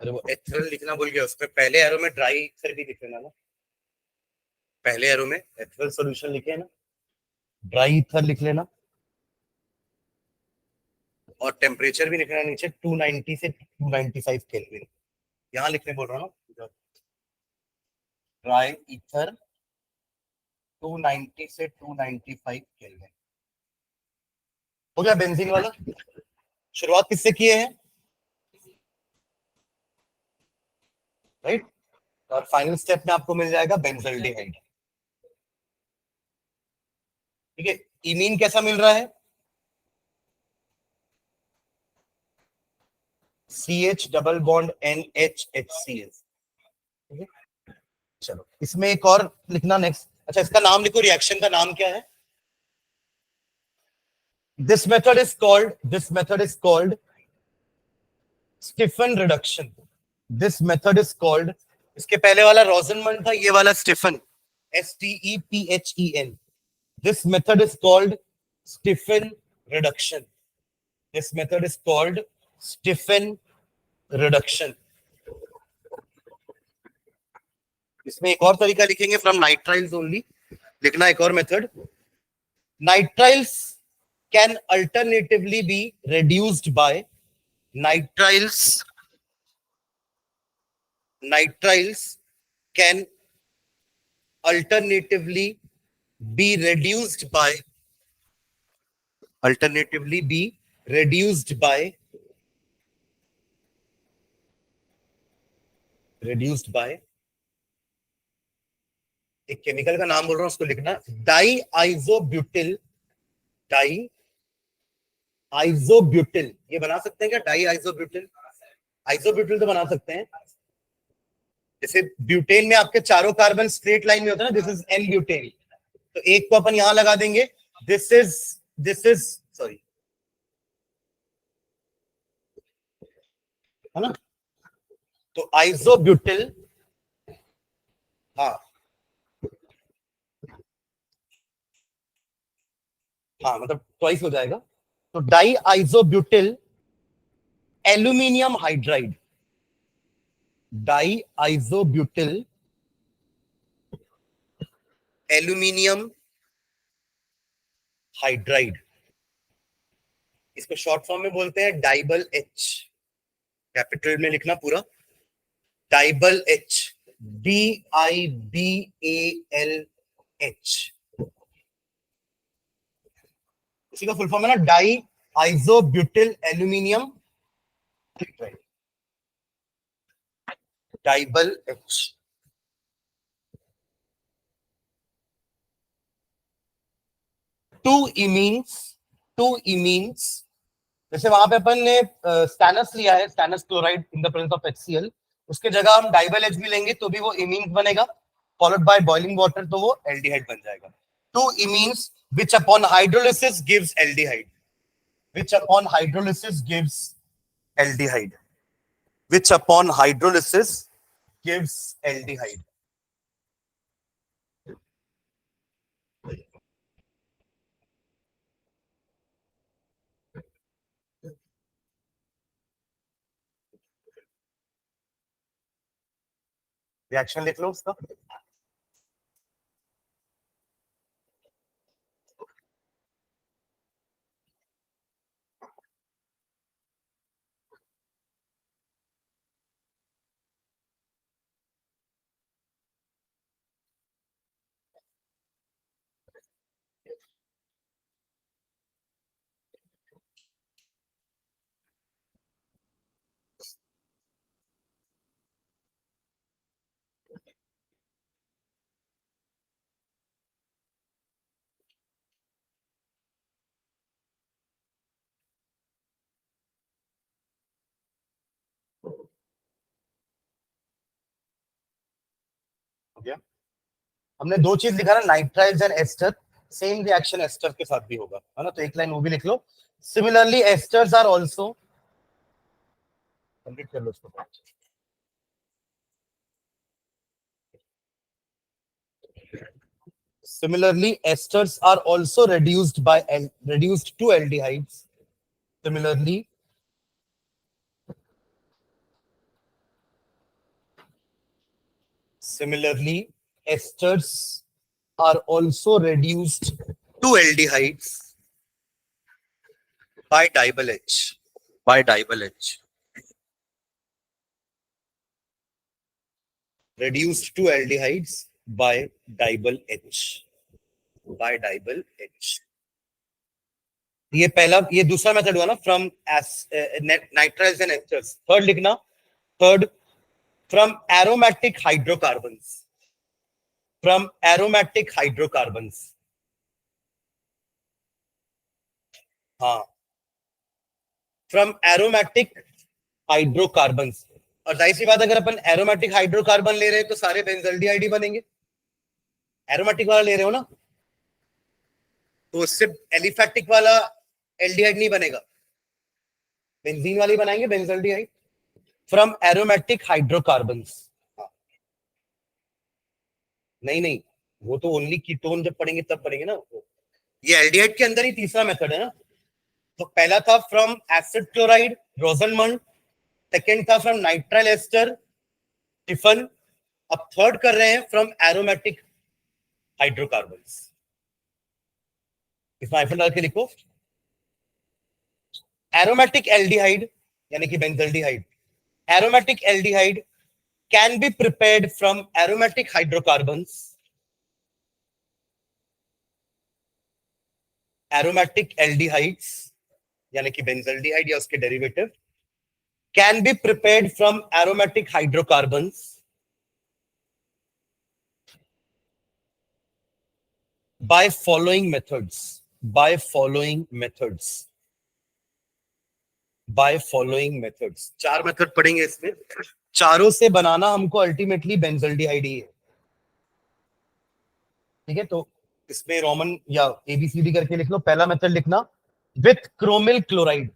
अरे वो एथरल लिखना भूल गया, उसमें पहले एरो में ड्राई ईथर भी लिख लेना ना। पहले एरो में एथरल सॉल्यूशन लिखे ना, ड्राई ईथर लिख लेना। और टेम्परेचर भी लिखना नीचे 290 से 295 केल्विन। यहाँ लिखने बोल रहा हूँ ना, ड्राई ईथर 290 से 295 केल्विन। हो गया बेंजीन वाला। शुरुआत किससे किए हैं, राइट। और फाइनल स्टेप में आपको मिल जाएगा बेंजल्डिहाइड। ठीक है, इमीन कैसा मिल रहा है, CH double bond NH HCl। चलो इसमें एक और लिखना नेक्स्ट। अच्छा इसका नाम लिखो, रिएक्शन का नाम क्या है। This method is called Stephen reduction. This method is called, इसके पहले वाला रोजनमंड था, ये वाला Stephen, STEPHEN। This method is called Stephen reduction. This method is called Stephen reduction. इसमें एक और तरीका लिखेंगे, फ्रॉम नाइट्राइल्स ओनली लिखना, एक और method. Nitriles can alternatively be reduced by nitriles nitriles can alternatively be reduced by alternatively be reduced by reduced by एक chemical का नाम बोल रहा हूं, उसको लिखना, डाई आइजोब्यूटिल। डाई आइजोब्यूटिल, ये बना सकते हैं क्या, डाई आइजोब्यूटिल। आइजोब्यूटिल तो बना सकते हैं। जैसे ब्यूटेन में आपके चारों कार्बन स्ट्रेट लाइन में होता है ना, दिस इज एन ब्यूटेन, तो एक को अपन यहां लगा देंगे, दिस इज सॉरी, है ना। तो आइजोब्यूटिल, हाँ हाँ मतलब ट्वाइस हो जाएगा। तो di isobutyl aluminium hydride, di isobutyl aluminium hydride, इसको शॉर्ट फॉर्म में बोलते हैं डाइबल एच। कैपिटल में लिखना पूरा, डाइबल एच, DIBALH। इसी का फुल फॉर्म है ना, di isobutyl aluminium hydride, DIBAL H. To imines, to imines, जैसे वहां पे अपन ने स्टैनस लिया है, stannous chloride in the presence of HCl, उसके जगह हम डाइबल एच भी लेंगे तो भी वो इमीन्स बनेगा, फॉलोड बाय बॉइलिंग वाटर तो वो एल्डिहाइड बन जाएगा। To imines which upon hydrolysis gives aldehyde, which upon hydrolysis gives aldehyde, which upon hydrolysis gives aldehyde। Reaction लिख लो उसका। हमने दो चीज लिखा ना, nitriles and ester, same reaction ester के साथ भी होगा, है ना, तो एक लाइन वो भी लिख लो। Similarly esters are also, complete कर लो उसको। Similarly, esters are also reduced to aldehydes. Similarly, esters are also reduced to aldehydes by dibyl H. By dibyl H. Reduced to aldehydes by dibyl H. By dibyl H. ये पहला, ये दूसरा method हुआ ना, from nitriles and esters. Third लिखना, third from aromatic hydrocarbons, from aromatic hydrocarbons. हाँ, from aromatic hydrocarbons. और जाहिर सी बात, अगर अपन एरोमेटिक हाइड्रोकार्बन ले रहे हैं तो सारे बेंजल्डिहाइड बनेंगे। एरोमेटिक वाला ले रहे हो ना, तो उससे एलिफैटिक वाला एल्डिहाइड नहीं बनेगा, बेंजीन वाली बनाएंगे बेंजल्डिहाइड फ्रॉम एरोमेटिक हाइड्रोकार्बन्स। नहीं नहीं, वो तो ओनली कीटोन जब पढ़ेंगे तब पढ़ेंगे ना। ये एल्डिहाइड के अंदर ही तीसरा मेथड है ना। तो पहला था फ्रॉम एसिड क्लोराइड रोजनमंड, सेकेंड था फ्रॉम नाइट्राइल एस्टर टिफन, अब थर्ड कर रहे हैं फ्रॉम एरोमेटिक हाइड्रोकार्बन्स। इसमें हाइफन डाल के लिखो, एरोमेटिक एल्डिहाइड यानी कि benzaldehyde, aromatic aldehyde can be prepared from aromatic hydrocarbons. Aromatic aldehydes यानी कि बेंजल्डिहाइड या उसके derivative can be prepared from aromatic hydrocarbons by following methods. By following methods. By following methods. चार मेथड पढ़ेंगे इसमें, चारों से बनाना हमको अल्टीमेटली बेंजल्डिहाइड ही है। ठीक है, तो इसमें रोमन या एबीसीडी करके लिख लो। पहला मेथड लिखना, with chromyl chloride,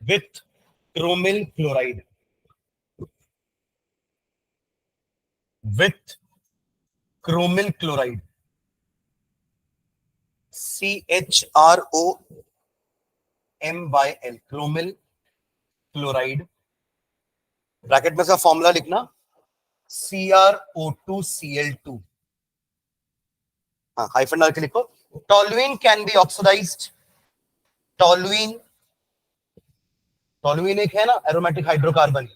with chromyl chloride, with chromyl chloride, CHROMYL, chromyl chloride. Bracket में इसका फॉर्मूला लिखना, CrO2Cl2। हाँ, हाइफन डाल के लिखो। Toluene can be oxidised, toluene, toluene एक है ना aromatic hydrocarbon,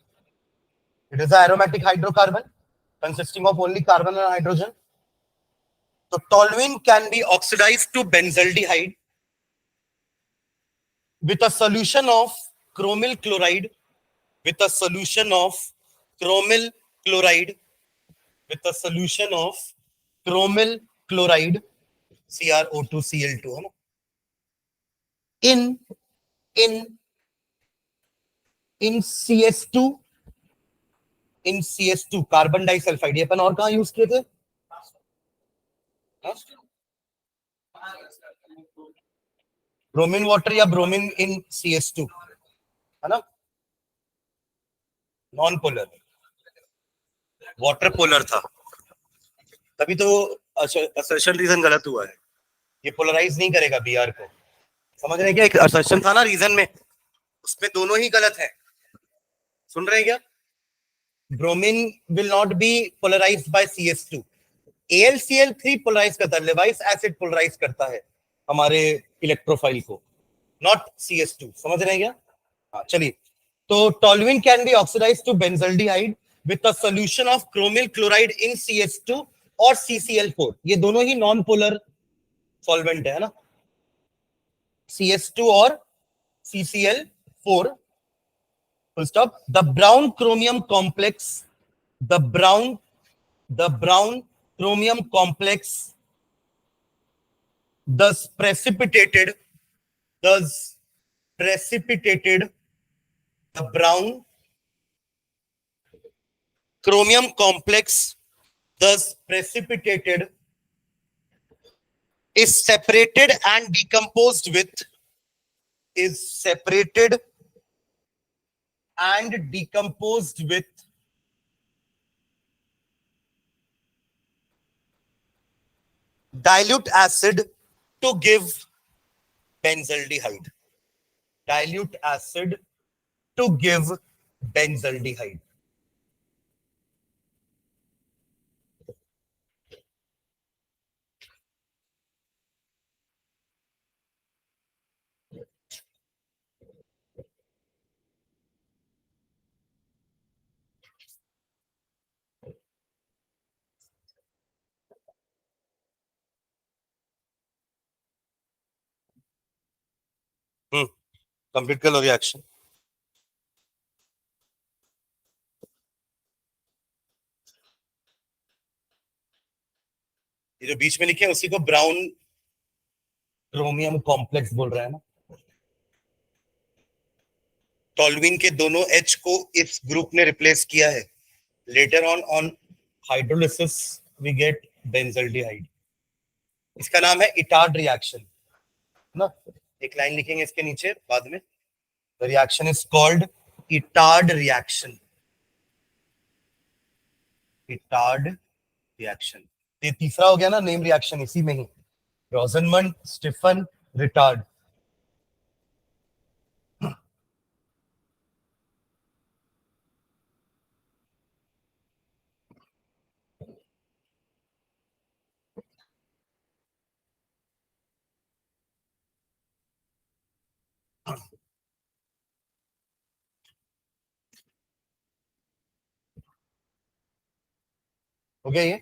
it is a aromatic hydrocarbon consisting of only carbon and hydrogen. So toluene can be oxidized to benzaldehyde with a solution of chromyl chloride, with a solution of chromyl chloride, with a solution of chromyl chloride, CrO2Cl2 है ना, in CS2, in CS2 carbon disulphide. ये अपन और कहां use किए थे? Bromine water या bromine in CS2 है ना, नॉन पोलर, वाटर पोलर था, तभी तो असर्शन रीजन गलत हुआ है। ये पोलराइज नहीं करेगा बीआर को, समझ रहे हैं क्या? एक असर्शन था ना रीजन में, उसमें दोनों ही गलत है। सुन रहे हैं क्या? Bromine will not be polarised by CS2, AlCl3 polarise करता है, लेवाइस एसिड पोलराइज करता है हमारे इलेक्ट्रोफाइल को, नॉट CS2। समझ रहे हैं क्या? हाँ, चलिए। तो toluene can be oxidised to benzaldehyde with a solution of chromyl chloride in CS2 और CCl4। ये दोनों ही नॉन पोलर सॉल्वेंट है ना, CS2 और CCl4, full stop. The brown chromium complex, the brown chromium complex thus precipitated, the brown chromium complex thus precipitated is separated and decomposed with, is separated and decomposed with dilute acid to give benzaldehyde. Dilute acid to give benzaldehyde. Complete कर लो reaction. ये जो बीच में लिखे हैं उसी को brown chromium complex बोल रहा है ना. टॉल्यूइन के दोनों H को इस ग्रुप ने रिप्लेस किया है. Later on hydrolysis we get benzaldehyde. इसका नाम है इटार्ड रिएक्शन ना. एक लाइन लिखेंगे इसके नीचे बाद में. The reaction is called Etard reaction. Etard reaction. ये तीसरा हो गया ना नेम रिएक्शन इसी में ही. रोजनमंड, स्टीफन, रिटार्ड. हो गया ये.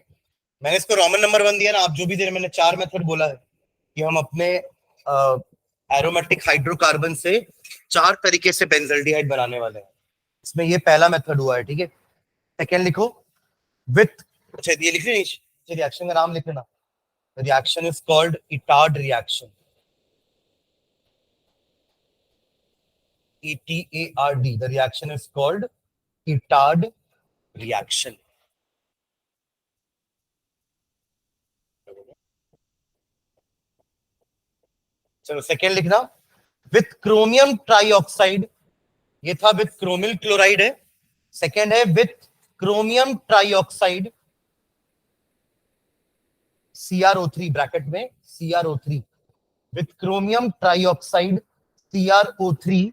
मैंने इसको रोमन नंबर 1 दिया ना. आप जो भी दे रहे, मैंने 4 मेथड बोला है कि हम अपने एरोमेटिक हाइड्रोकार्बन से 4 तरीके से बेंजल्डिहाइड बनाने वाले हैं. इसमें ये पहला मेथड हुआ है. ठीक है. सेकेंड लिखो विथ. अच्छा ये लिख लीजिए. रिएक्शन का नाम लिख लेना. Reaction is called Etard reaction. ETARD. The reaction is called Itard reaction. चलो सेकेंड लिखना. With chromium trioxide. ये था विथ क्रोमिल क्लोराइड है. सेकेंड है with chromium trioxide CrO3 bracket में CrO3. With chromium trioxide CrO3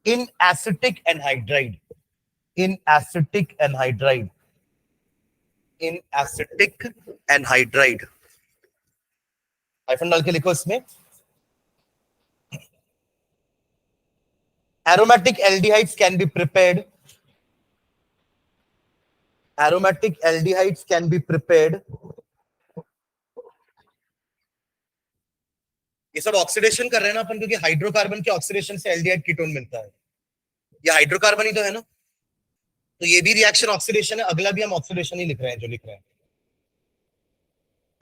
in acetic anhydride. In acetic anhydride. In acetic anhydride. Hyphen डाल के लिखो इसमें. aromatic aldehydes can be prepared. Aromatic aldehydes can be prepared. ये सब oxidation कर रहे हैं ना अपन, क्योंकि हाइड्रोकार्बन के ऑक्सीडेशन से एल्डिहाइड कीटोन मिलता है. ये हाइड्रोकार्बन ही तो है ना. तो ये भी रिएक्शन ऑक्सीडेशन है. अगला भी हम ऑक्सीडेशन ही लिख रहे हैं जो लिख रहे हैं.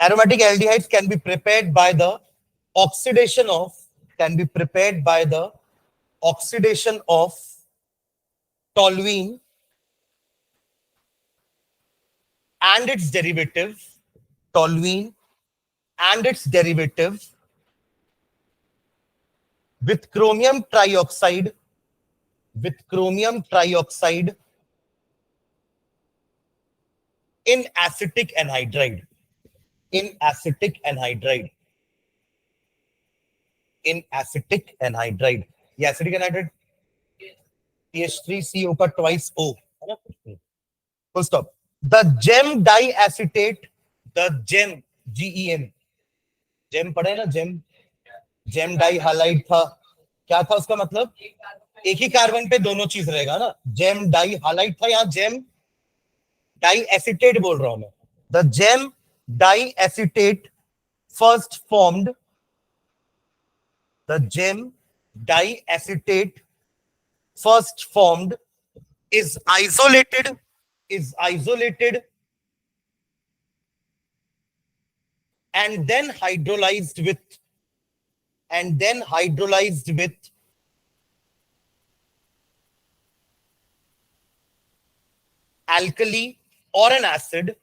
aromatic aldehydes can be prepared by the oxidation of, can be prepared by the oxidation of toluene and its derivative, toluene and its derivative with chromium trioxide, with chromium trioxide in acetic anhydride. In acetic anhydride. In acetic anhydride. ये acetic anhydride CH3CO का twice O है ना. Full stop. The gem diacetate, the gem GEM, gem पढ़े ना. gem, gem die halide था. क्या था उसका मतलब? एक ही कार्बन पे दोनों चीज रहेगा ना. जेम डाई हालाइट था. यहाँ जेम डाई एसिटेट बोल रहा हूं मैं. The gem di acetate first formed. The gem di acetate first formed is isolated and then hydrolyzed with alkali or an acid.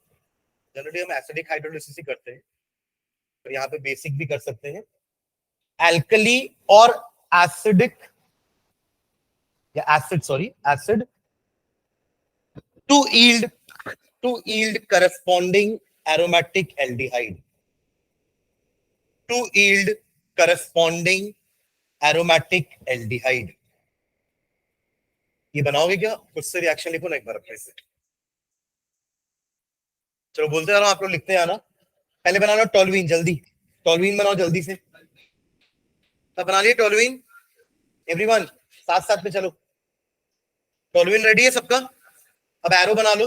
Generally हम एसिडिक हाइड्रोलिसिस ही करते हैं. तो यहाँ पे बेसिक भी कर सकते हैं, एल्कली और एसिडिक या acid, sorry acid, to yield corresponding aromatic aldehyde, to yield corresponding aromatic aldehyde. ये बनाओगे क्या? कुछ से रिएक्शन लिखो ना एक बार अपने से। चलो बोलते जाना, आप लोग लिखते जाना। पहले बना लो टोलुइन, जल्दी टोलुइन बनाओ जल्दी से। सब बना लिए टोलुइन? एवरीवन साथ साथ में चलो। टोलुइन रेडी है सबका? अब एरो बना लो।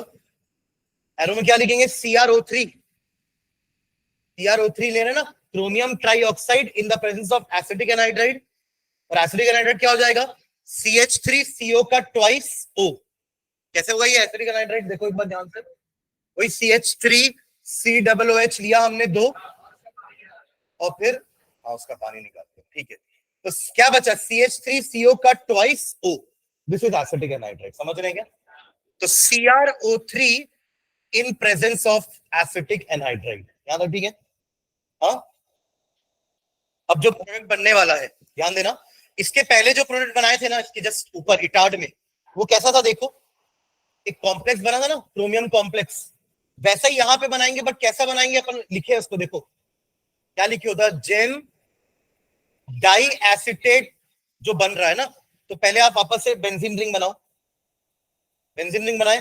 एरो में क्या लिखेंगे? CrO3। CrO3 ले रहे ना, chromium trioxide in the presence of acetic anhydride. और एसिटिक एनहाइड्राइड क्या हो जाएगा? CH3CO का ट्वाइस O। कैसे होगा ये एसिटिक एनहाइड्राइड? देखो एक बार ध्यान से, वही CH3COOH लिया हमने दो, और फिर उसका पानी निकालते हैं, ठीक है। तो क्या बचा? CH3CO का twice O, this is acetic anhydride. समझ रहे हैं क्या? तो CrO3 in presence of acetic anhydride, याद है? ठीक है। हाँ, अब जो प्रोडक्ट बनने वाला है ध्यान देना, इसके पहले जो प्रोडक्ट बनाए थे ना, इसके जस्ट ऊपर इटार्ड में, वो कैसा था देखो, एक कॉम्प्लेक्स बना था ना, क्रोमियम कॉम्प्लेक्स। वैसा ही यहां पे बनाएंगे, बट कैसा बनाएंगे अपन लिखे उसको, देखो क्या लिखे होता है, जेम डाई एसिटेट जो बन रहा है ना। तो पहले आप वापस से बेंजीन रिंग बनाओ, बेंजीन रिंग बनाए,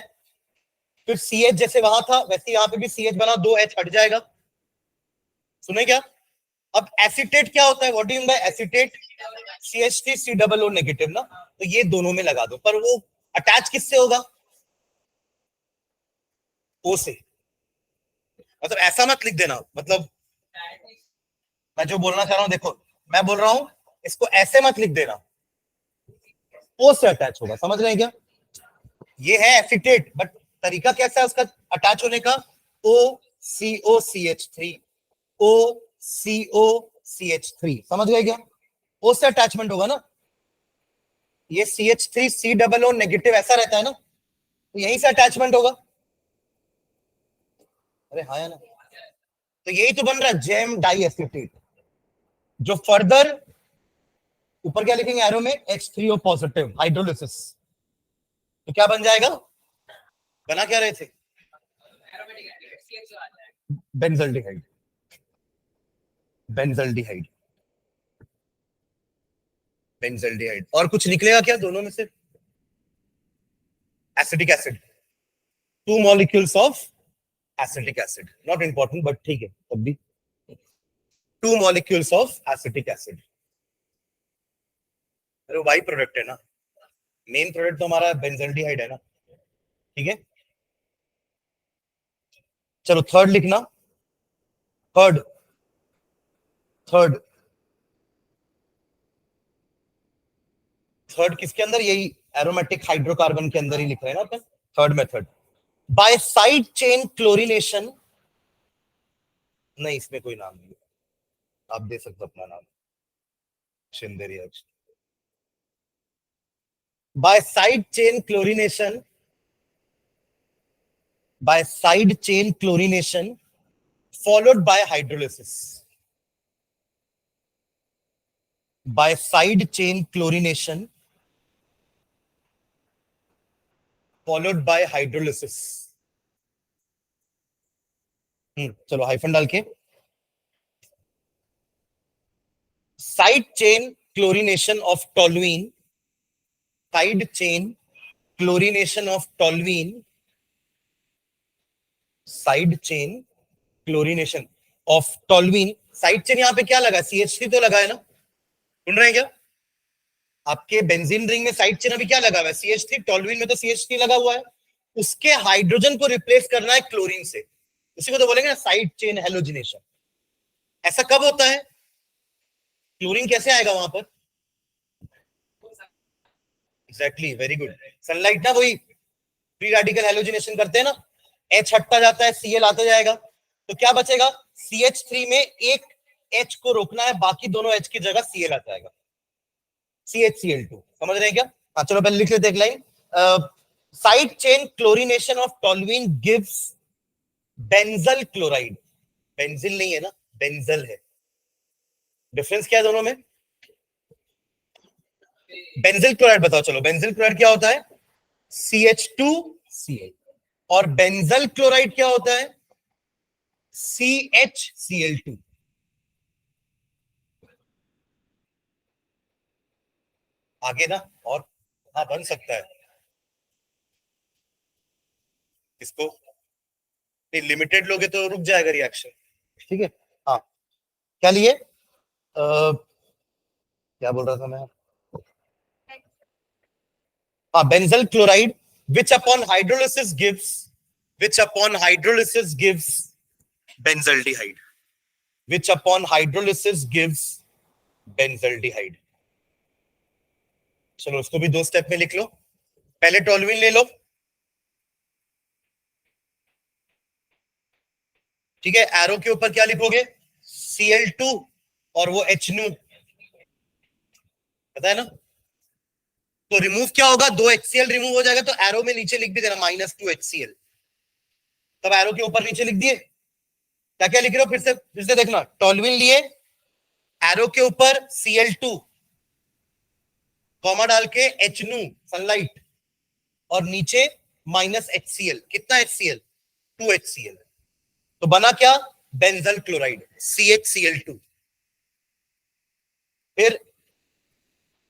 फिर CH जैसे वहां था वैसे यहां पे भी CH बना, 2 H हट जाएगा। सुने क्या? अब एसिटेट क्या होता है? What do you mean by acetate? CH3COO negative ना, तो ये दोनों में लगा दो, पर वो अटैच किससे होगा? O से। मतलब ऐसा मत लिख देना, मतलब मैं जो बोलना चाह रहा हूं, देखो मैं बोल रहा हूं इसको ऐसे मत लिख देना, O से अटैच होगा। समझ रहे हैं क्या? ये है एसिटेट, बट तरीका कैसा है उसका अटैच होने का? OCOCH3, OCOCH3। समझ गए क्या? O से अटैचमेंट होगा ना। ये CH3COO नेगेटिव ऐसा रहता है ना, तो यहीं से अटैचमेंट होगा। अरे हाँ या ना? तो यही तो बन रहा है जेम डाई एसिटेट, जो फर्दर ऊपर क्या लिखेंगे एरो में? H3O positive hydrolysis. तो क्या बन जाएगा? बना क्या रहे थे? Benzaldehyde, benzaldehyde, benzaldehyde. और कुछ निकलेगा क्या दोनों में से? Acetic acid, 2 molecules of acetic acid, not important but ठीक है, तब भी 2 मॉलिक्यूल्स ऑफ एसिटिक एसिड। अरे वो बाई प्रोडक्ट है ना, मेन प्रोडक्ट तो हमारा बेंजल्डिहाइड है ना, ठीक है। चलो थर्ड लिखना, थर्ड, थर्ड, थर्ड किसके अंदर? यही एरोमेटिक हाइड्रोकार्बन के अंदर ही लिख रहे हैं ना अपन। Third method by side chain chlorination, नहीं इसमें कोई नाम नहीं, आप दे सकते अपना नाम, Shinde reaction. Bye side chain chlorination, bye side chain chlorination followed by hydrolysis, by side chain chlorination followed by hydrolysis। चलो हाइफन डाल के, side chain chlorination of toluene, side chain chlorination of toluene, side chain chlorination of toluene. Side chain यहां पे क्या लगा? CH3 तो लगा है ना, सुन रहे हैं क्या? आपके बेंजीन रिंग में साइड चेन अभी क्या लगा हुआ है? CH3। टोलुइन में तो CH3 लगा हुआ है, उसके हाइड्रोजन को रिप्लेस करना है क्लोरीन से, उसी को तो बोलेंगे ना साइड चेन हेलोजिनेशन। ऐसा कब होता है? क्लोरीन कैसे आएगा वहां पर? Exactly, very good. सनलाइट ना वही फ्री रेडिकल हेलोजिनेशन करते हैं ना, H हटता जाता है, Cl आता जाएगा, तो क्या बचेगा? CH3 में एक H को रोकना है, बाकी दोनों H की जगह Cl आ जाएगा, CHCl2। समझ रहे हैं क्या? हाँ चलो पहले लिख लेते एक line, side chain chlorination of toluene gives benzyl chloride, benzyl नहीं है ना, बेंजल है। डिफरेंस क्या है दोनों में? बेंजिल क्लोराइड बताओ, चलो बेंजिल क्लोराइड क्या होता है? CH2Cl। और बेंजल क्लोराइड क्या होता है? CHCl2। आगे ना, और हाँ बन सकता है इसको, लिमिटेड लोगे तो रुक जाएगा रिएक्शन। ठीक है, हाँ क्या लिए क्या बोल रहा था मैं? हाँ, benzyl chloride which upon hydrolysis gives which upon hydrolysis gives benzaldehyde, which upon hydrolysis gives benzaldehyde। चलो उसको भी 2 स्टेप में लिख लो। पहले टोलुइन ले लो, ठीक है। एरो के ऊपर क्या लिखोगे? Cl2 और वो HNu, पता है ना? तो रिमूव क्या होगा? 2 HCl रिमूव हो जाएगा, तो एरो में नीचे लिख भी देना -2 HCl। तब एरो के ऊपर नीचे लिख दिए। क्या क्या लिख रहे हो? फिर से देखना। टोलुइन लिए, एरो के ऊपर Cl2, कॉमा डाल के HNu सनलाइट, और नीचे -HCl। कितना HCl? 2 HCl। तो बना क्या? Benzyl chloride, CHCl2। फिर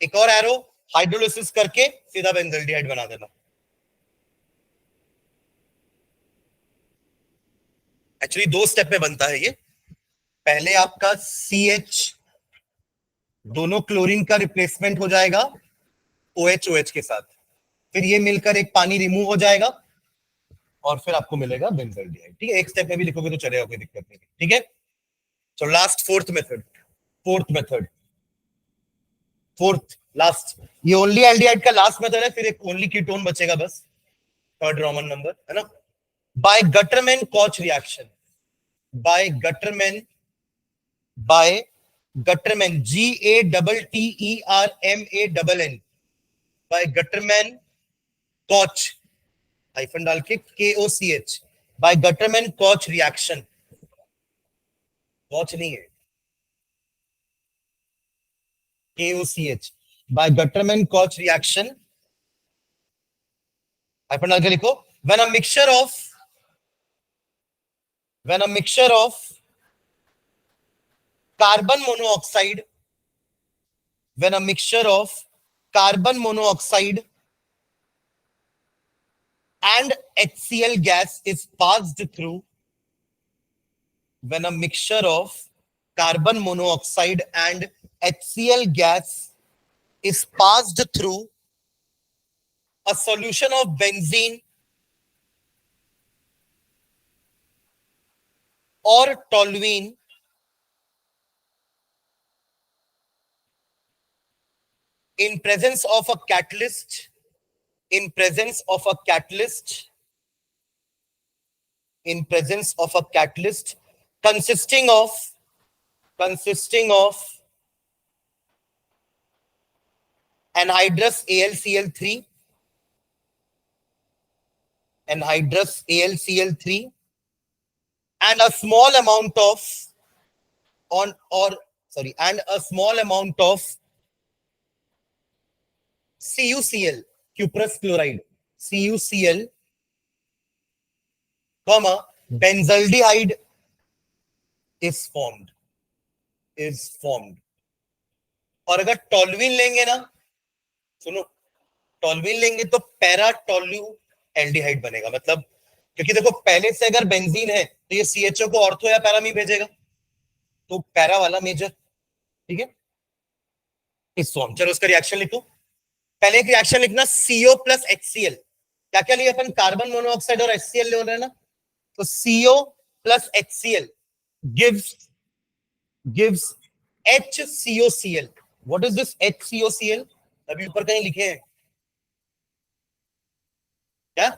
एक और एरो, हाइड्रोलिसिस करके सीधा बेंजल्डिहाइड बना देना। एक्चुअली 2 स्टेप में बनता है ये। पहले आपका CH, दोनों क्लोरीन का रिप्लेसमेंट हो जाएगा OH के साथ, फिर ये मिलकर एक पानी रिमूव हो जाएगा, और फिर आपको मिलेगा बेंजल्डिहाइड। ठीक है, एक स्टेप में भी लिखोगे तो चलेगा, कोई दिक्कत नहीं। ठीक है, तो लास्ट फोर्थ लास्ट, ये ओनली एल्डिहाइड का लास्ट मेथड है, फिर एक ओनली कीटोन बचेगा बस, थर्ड रोमन नंबर है ना। By Gatterman Koch reaction, by Gatterman GATTERMAN, by Gatterman Koch, hyphen डाल के KOCH, by Gatterman Koch reaction, Koch नहीं है, KOCH, by Gatterman Koch reaction, hyphen डाल के लिखो। when a mixture of carbon monoxide, when a mixture of carbon monoxide and HCl gas is passed through, when a mixture of carbon monoxide and HCl gas is passed through a solution of benzene or toluene in presence of a catalyst, in presence of a catalyst consisting of anhydrous AlCl3, and a small amount of CuCl, cuprous chloride, CuCl, benzaldehyde is formed. और अगर toluene लेंगे ना, सुनो, toluene लेंगे तो para टोल्यू aldehyde बनेगा। मतलब क्योंकि देखो पहले से अगर बेंजीन है तो ये CHO को ऑर्थो या पैरा में भेजेगा, तो पैरा वाला मेजर। ठीक है, इस फॉर्म। चलो उसका रिएक्शन लिखो। पहले एक रिएक्शन लिखना, CO प्लस HCl। क्या क्या लिए अपन? कार्बन मोनोऑक्साइड और HCl ले रहे हैं ना, तो CO plus HCl gives HCOCl। What is this HCOCl? अभी ऊपर कहीं लिखे हैं क्या?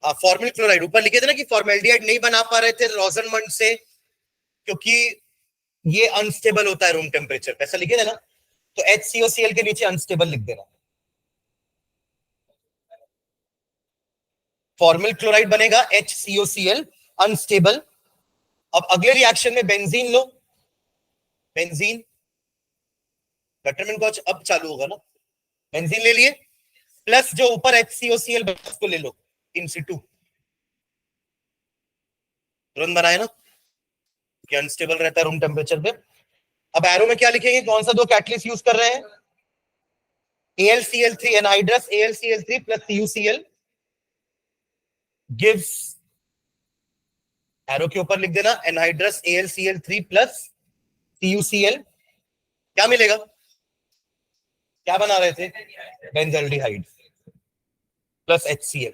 फॉर्मल क्लोराइड ऊपर लिखे थे ना, कि फॉर्मेल्डिहाइड नहीं बना पा रहे थे रोजनमंड से क्योंकि ये अनस्टेबल होता है रूम टेम्परेचर पे, ऐसा लिखे थे ना, तो HCOCl के नीचे अनस्टेबल लिख देना। फॉर्मल क्लोराइड बनेगा HCOCl अनस्टेबल, अब अगले रिएक्शन में बेंजीन लो, बेंजीन बेटरमेंट को अब चालू होगा ना, बेंजीन ले लिए, प्लस जो ऊपर HCOCl को ले लो इन सिटू, तुरंत बनाए ना कि अनस्टेबल रहता है रूम टेम्परेचर पे। अब एरो में क्या लिखेंगे, कौन सा दो कैटलिस्ट यूज कर रहे हैं, AlCl3 anhydrous AlCl3 plus CuCl gives, arrow के ऊपर लिख देना एनहाइड्रस AlCl3 प्लस CuCl, क्या मिलेगा, क्या बना रहे थे, बेंजल्डिहाइड प्लस HCl,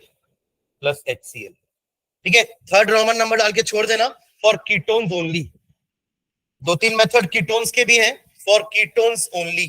ठीक है। थर्ड रोमन नंबर डाल के छोड़ देना, फॉर कीटोन्स ओनली। दो तीन मेथड कीटोन्स के भी हैं, फॉर कीटोन्स ओनली।